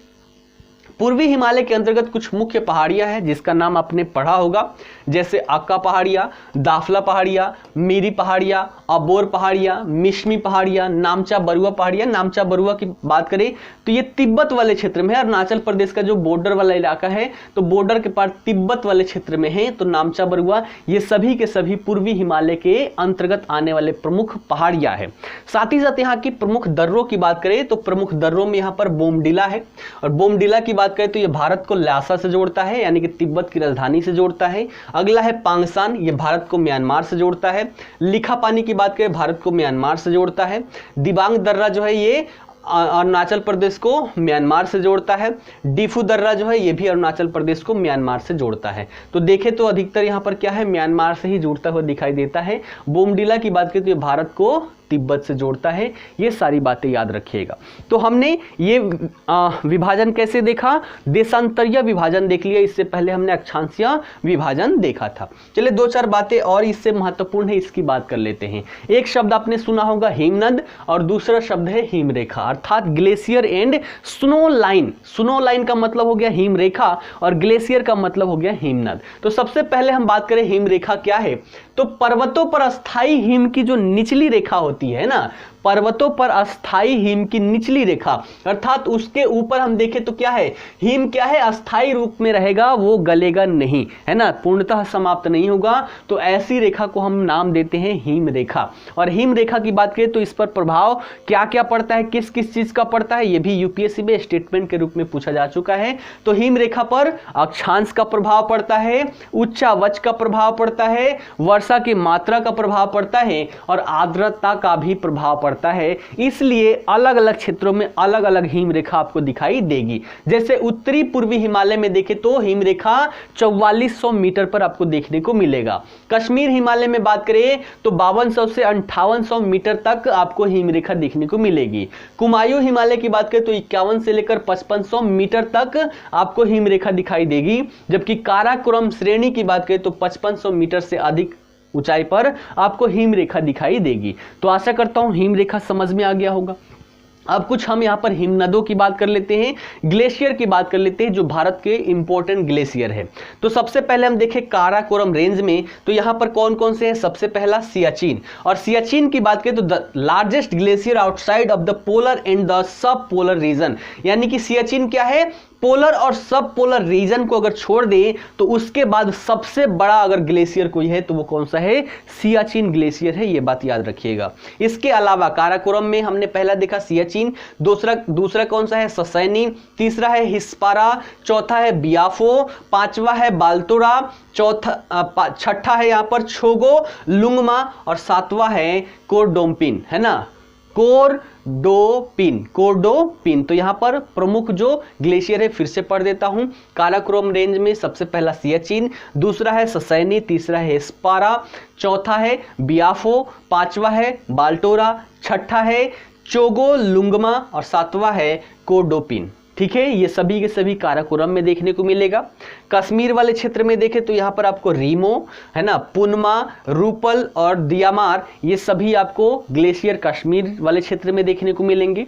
Speaker 1: पूर्वी हिमालय के अंतर्गत कुछ मुख्य पहाड़ियां हैं जिसका नाम आपने पढ़ा होगा, जैसे अक्का पहाड़िया, दाफला पहाड़िया, मीरी पहाड़िया, अबोर पहाड़िया, मिश्मी पहाड़िया, नामचा बरुआ पहाड़िया। नामचा बरुआ की बात करें तो ये तिब्बत वाले क्षेत्र में है, अरुणाचल प्रदेश का जो बॉर्डर वाला इलाका है, तो बॉर्डर के पास तिब्बत वाले क्षेत्र में है। तो नामचा बरुआ ये सभी के सभी पूर्वी हिमालय के अंतर्गत आने वाले प्रमुख पहाड़ियां हैं। साथ ही साथ यहाँ की प्रमुख दर्रों की बात करें तो प्रमुख दर्रों में यहाँ पर बोमडिला है, और बोमडिला की बात करें तो ये भारत को ल्हासा से जोड़ता है, यानी कि तिब्बत की राजधानी से जोड़ता है। अगला है पांगसान, ये भारत को म्यांमार से जोड़ता है। लिखापानी की बात करें भारत को म्यांमार से जोड़ता है। दिबांग दर्रा जो है ये अरुणाचल प्रदेश को म्यांमार से जोड़ता है। डिफू दर्रा जो है ये भी अरुणाचल प्रदेश को म्यांमार से जोड़ता है। तो देखें तो अधिकतर यहाँ पर क्या है, म्यांमार से ही जुड़ता हुआ दिखाई देता है। बोमडिला की बात करें तो ये भारत को तिब्बत से जोड़ता है। ये सारी बातें याद रखिएगा। तो हमने ये विभाजन कैसे देखा, देशांतरीय विभाजन देख लिया, इससे पहले हमने अक्षांशीय विभाजन देखा था। चलिए दो चार बातें और इससे महत्वपूर्ण है इसकी बात कर लेते हैं। एक शब्द आपने सुना होगा हिमनद, और दूसरा शब्द है हिमरेखा, अर्थात glacier and snow line. Snow line का मतलब हो गया हिमरेखा और ग्लेशियर का मतलब हो गया हिमनद। तो सबसे पहले हम बात करें हिमरेखा क्या है, तो पर्वतों पर अस्थायी हिम की जो निचली रेखा होती है ना, पर्वतों पर अस्थायी हिम की निचली रेखा, अर्थात उसके ऊपर हम देखें तो क्या है, हिम क्या है, अस्थायी रूप में रहेगा, वो गलेगा नहीं है ना, पूर्णतः समाप्त नहीं होगा। तो ऐसी रेखा को हम नाम देते हैं हिम रेखा। और हिम रेखा की बात करें तो इस पर प्रभाव क्या क्या पड़ता है, किस किस चीज का पड़ता है, ये भी यूपीएससी में स्टेटमेंट के रूप में पूछा जा चुका है। तो हिम रेखा पर अक्षांश का प्रभाव पड़ता है, उच्चावच का प्रभाव पड़ता है, वर्षा की मात्रा का प्रभाव पड़ता है, और आर्द्रता का भी प्रभाव पड़ता है। इसलिए अलग अलग क्षेत्रों में अलग अलग हिम रेखा आपको दिखाई देगी। जैसे उत्तरी पूर्वी हिमालय में देखें तो हिम रेखा 4400 मीटर पर आपको देखने को मिलेगा। कश्मीर हिमालय में बात करें तो 5200 से 5800 मीटर तक आपको हिम रेखा देखने को मिलेगी। कुमायूं हिमालय की बात करें तो 51 से लेकर 5500 मीटर तक आपको हिम रेखा दिखाई देगी। जबकि काराकोरम श्रेणी की बात करें तो 5500 मीटर से अधिक ऊंचाई पर आपको हिम रेखा दिखाई देगी। तो आशा करता हूं हिम रेखा समझ में आ गया होगा। अब कुछ हम यहाँ पर हिमनदों की बात कर लेते हैं, ग्लेशियर की बात कर लेते हैं, जो भारत के इंपॉर्टेंट ग्लेशियर है। तो सबसे पहले हम देखें काराकोरम रेंज में, तो यहाँ पर कौन कौन से हैं, सबसे पहला सियाचिन। और सियाचिन की बात करें तो the largest glacier outside of the polar and the sub polar region, यानी कि सियाचिन क्या है, पोलर और सब पोलर रीजन को अगर छोड़ दें तो उसके बाद सबसे बड़ा अगर ग्लेशियर कोई है तो वो कौन सा है, सियाचिन ग्लेशियर है, ये बात याद रखिएगा। इसके अलावा काराकोरम में हमने पहला देखा सियाचिन, दूसरा कौन सा है, ससैनी, तीसरा है हिस्पारा, चौथा है बियाफो, पांचवा है बाल्तोरा, छठा है यहां पर छोगो लुंगमा, और सातवां है कोरडोम्पिन, है ना, कोर कोडोपिन। तो यहाँ पर प्रमुख जो ग्लेशियर है फिर से पढ़ देता हूँ। काराकोरम रेंज में सबसे पहला सियाचिन, दूसरा है ससैनी, तीसरा है स्पारा, चौथा है बियाफो, पांचवा है बाल्टोरा, छठा है चोगोलुंगमा और सातवां है कोडोपिन। ठीक है, ये सभी के सभी काराकोरम में देखने को मिलेगा। कश्मीर वाले क्षेत्र में देखें तो यहाँ पर आपको रीमो है ना, पुनमा, रूपल और दियामार, ये सभी आपको ग्लेशियर कश्मीर वाले क्षेत्र में देखने को मिलेंगे।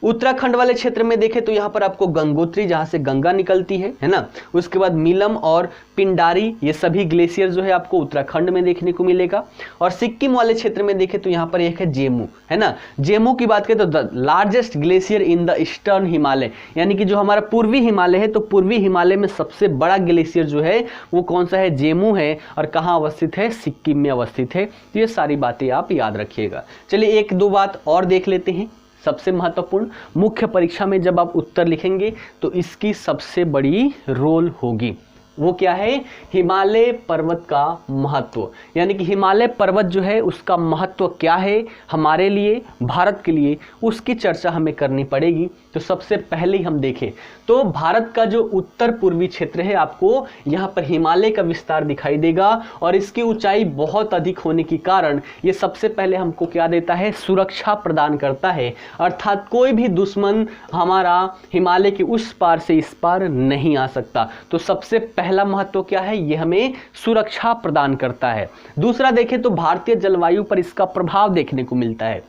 Speaker 1: उत्तराखंड वाले क्षेत्र में देखें तो यहाँ पर आपको गंगोत्री, जहाँ से गंगा निकलती है ना, उसके बाद मीलम और पिंडारी, ये सभी ग्लेशियर जो है आपको उत्तराखंड में देखने को मिलेगा। और सिक्किम वाले क्षेत्र में देखें तो यहाँ पर एक है जेमू है ना। जेमू की बात करें तो the largest glacier in the eastern Himalaya, यानी कि जो हमारा पूर्वी हिमालय है, तो पूर्वी हिमालय में सबसे बड़ा ग्लेशियर जो है वो कौन सा है, जेमू है। और कहाँ अवस्थित है, सिक्किम में अवस्थित है। तो ये सारी बातें आप याद रखिएगा। चलिए एक दो बात और देख लेते हैं। सबसे महत्वपूर्ण, मुख्य परीक्षा में जब आप उत्तर लिखेंगे तो इसकी सबसे बड़ी रोल होगी, वो क्या है, हिमालय पर्वत का महत्व। यानी कि हिमालय पर्वत जो है उसका महत्व क्या है हमारे लिए, भारत के लिए, उसकी चर्चा हमें करनी पड़ेगी। तो सबसे पहले हम देखें तो भारत का जो उत्तर पूर्वी क्षेत्र है, आपको यहाँ पर हिमालय का विस्तार दिखाई देगा और इसकी ऊंचाई बहुत अधिक होने के कारण ये सबसे पहले हमको क्या देता है, सुरक्षा प्रदान करता है। अर्थात कोई भी दुश्मन हमारा हिमालय के उस पार से इस पार नहीं आ सकता। तो सबसे पहला महत्व क्या है, ये हमें सुरक्षा प्रदान करता है। दूसरा देखें तो भारतीय जलवायु पर इसका प्रभाव देखने को मिलता है।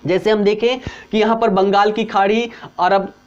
Speaker 1: जैसे हम देखें कि यहाँ पर बंगाल की खाड़ी,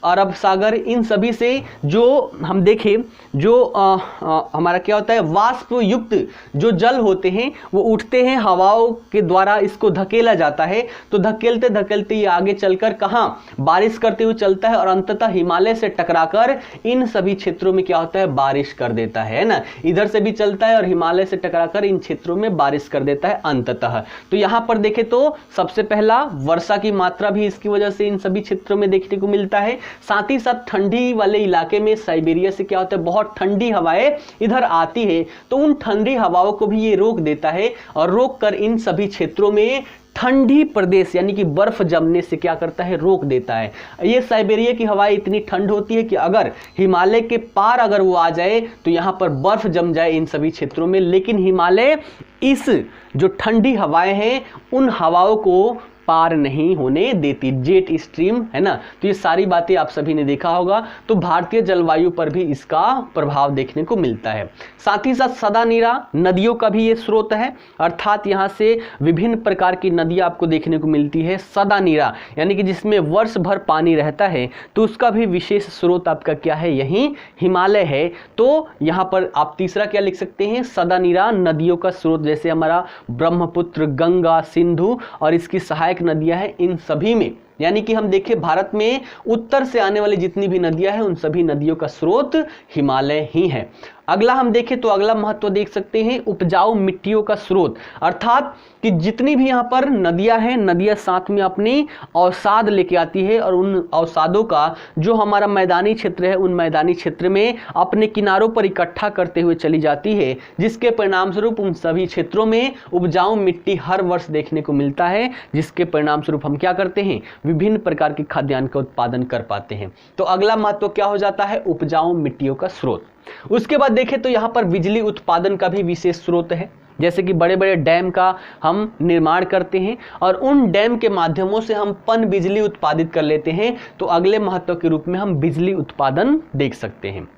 Speaker 1: अरब सागर, इन सभी से जो हम देखें जो हमारा क्या होता है, वाष्प युक्त जो जल होते हैं वो उठते हैं, हवाओं के द्वारा इसको धकेला जाता है। तो धकेलते धकेलते ये आगे चलकर कहाँ, बारिश करते हुए चलता है और अंततः हिमालय से टकराकर इन सभी क्षेत्रों में क्या होता है, बारिश कर देता है ना। इधर से भी चलता है और हिमालय से टकराकर इन क्षेत्रों में बारिश कर देता है अंततः। तो यहाँ पर देखें तो सबसे पहला वर्षा की मात्रा भी इसकी वजह से इन सभी क्षेत्रों में देखने को मिलता है। साथ ही साथ ठंडी वाले इलाके में साइबेरिया से क्या होता है, बहुत ठंडी हवाएं इधर आती है, तो उन ठंडी हवाओं को भी ये रोक देता है और रोक कर इन सभी क्षेत्रों में ठंडी प्रदेश यानी कि बर्फ जमने से क्या करता है, रोक देता है। ये साइबेरिया की हवाएं इतनी ठंड होती है कि अगर हिमालय के पार अगर वो आ जाए तो यहां पर बर्फ जम जाए इन सभी क्षेत्रों में, लेकिन हिमालय इस जो ठंडी हवाएं हैं उन हवाओं को पार नहीं होने देती, जेट स्ट्रीम है ना। तो ये सारी बातें आप सभी ने देखा होगा। तो भारतीय जलवायु पर भी इसका प्रभाव देखने को मिलता है। साथ ही साथ सदा नीरा नदियों का भी ये स्रोत है, अर्थात यहाँ से विभिन्न प्रकार की नदियाँ आपको देखने को मिलती है। सदा नीरा यानी कि जिसमें वर्ष भर पानी रहता है, तो उसका भी विशेष स्रोत आपका क्या है, यही हिमालय है। तो यहाँ पर आप तीसरा क्या लिख सकते हैं, सदा नीरा नदियों का स्रोत, जैसे हमारा ब्रह्मपुत्र, गंगा, सिंधु और इसकी सहायक नदियां हैं, इन सभी में यानी कि हम देखें भारत में उत्तर से आने वाली जितनी भी नदियां हैं उन सभी नदियों का स्रोत हिमालय ही है। अगला हम देखें तो अगला महत्व देख सकते हैं, उपजाऊ मिट्टियों का स्रोत, अर्थात कि जितनी भी यहाँ पर नदियां हैं, नदियां साथ में अपनी अवसाद लेके आती है और उन अवसादों का जो हमारा मैदानी क्षेत्र है उन मैदानी क्षेत्र में अपने किनारों पर इकट्ठा करते हुए चली जाती है, जिसके परिणाम स्वरूप उन सभी क्षेत्रों में उपजाऊ मिट्टी हर वर्ष देखने को मिलता है, जिसके परिणाम स्वरूप हम क्या करते हैं, विभिन्न प्रकार के खाद्यान्न का उत्पादन कर पाते हैं। तो अगला महत्व क्या हो जाता है, उपजाऊ मिट्टियों का स्रोत। उसके बाद देखें तो यहाँ पर बिजली उत्पादन का भी विशेष स्रोत है, जैसे कि बड़े बड़े डैम का हम निर्माण करते हैं और उन डैम के माध्यमों से हम पन बिजली उत्पादित कर लेते हैं। तो अगले महत्व के रूप में हम बिजली उत्पादन देख सकते हैं।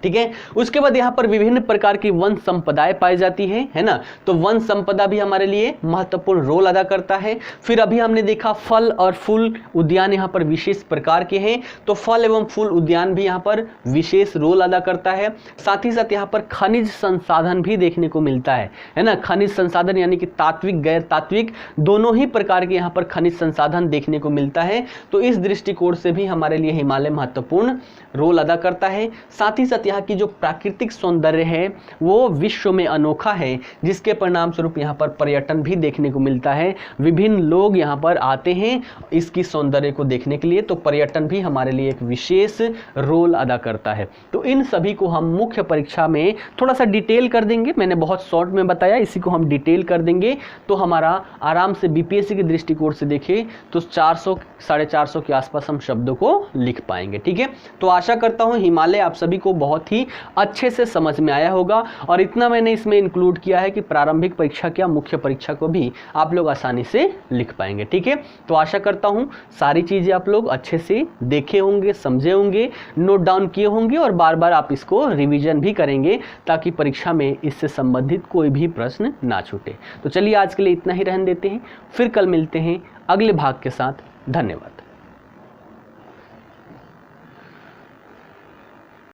Speaker 1: ठीक है, उसके बाद यहाँ पर विभिन्न प्रकार की वन संपदाएं पाई जाती है ना। तो वन संपदा भी हमारे लिए महत्वपूर्ण रोल अदा करता है। फिर अभी हमने देखा फल और फूल उद्यान यहाँ पर विशेष प्रकार के हैं, तो फल एवं फूल उद्यान भी यहाँ पर विशेष रोल अदा करता है। साथ ही साथ यहाँ पर खनिज संसाधन भी देखने को मिलता है ना। खनिज संसाधन यानी कि तात्विक गैर तात्विक दोनों ही प्रकार के यहाँ पर खनिज संसाधन देखने को मिलता है। तो इस दृष्टिकोण से भी हमारे लिए हिमालय महत्वपूर्ण रोल अदा करता है। साथ ही साथ यहाँ की जो प्राकृतिक सौंदर्य है वो विश्व में अनोखा है, जिसके परिणाम स्वरूप यहाँ पर पर्यटन भी देखने को मिलता है। विभिन्न लोग यहाँ पर आते हैं इसकी सौंदर्य को देखने के लिए, तो पर्यटन भी हमारे लिए एक विशेष रोल अदा करता है। तो इन सभी को हम मुख्य परीक्षा में थोड़ा सा डिटेल कर देंगे, मैंने बहुत शॉर्ट में बताया, इसी को हम डिटेल कर देंगे तो हमारा आराम से बीपीएससी के दृष्टिकोण से देखें तो 400 450 के आसपास हम शब्दों को लिख पाएंगे। ठीक है, तो आशा करता हूं हिमालय आप सभी को बहुत ही अच्छे से समझ में आया होगा, और इतना मैंने इसमें इंक्लूड किया है कि प्रारंभिक परीक्षा क्या मुख्य परीक्षा को भी आप लोग आसानी से लिख पाएंगे। ठीक है, तो आशा करता हूं सारी चीजें आप लोग अच्छे से देखे होंगे, समझे होंगे, नोट डाउन किए होंगे और बार बार आप इसको रिवीजन भी करेंगे ताकि परीक्षा में इससे संबंधित कोई भी प्रश्न ना छूटे। तो चलिए आज के लिए इतना ही रहने देते हैं, फिर कल मिलते हैं अगले भाग के साथ। धन्यवाद।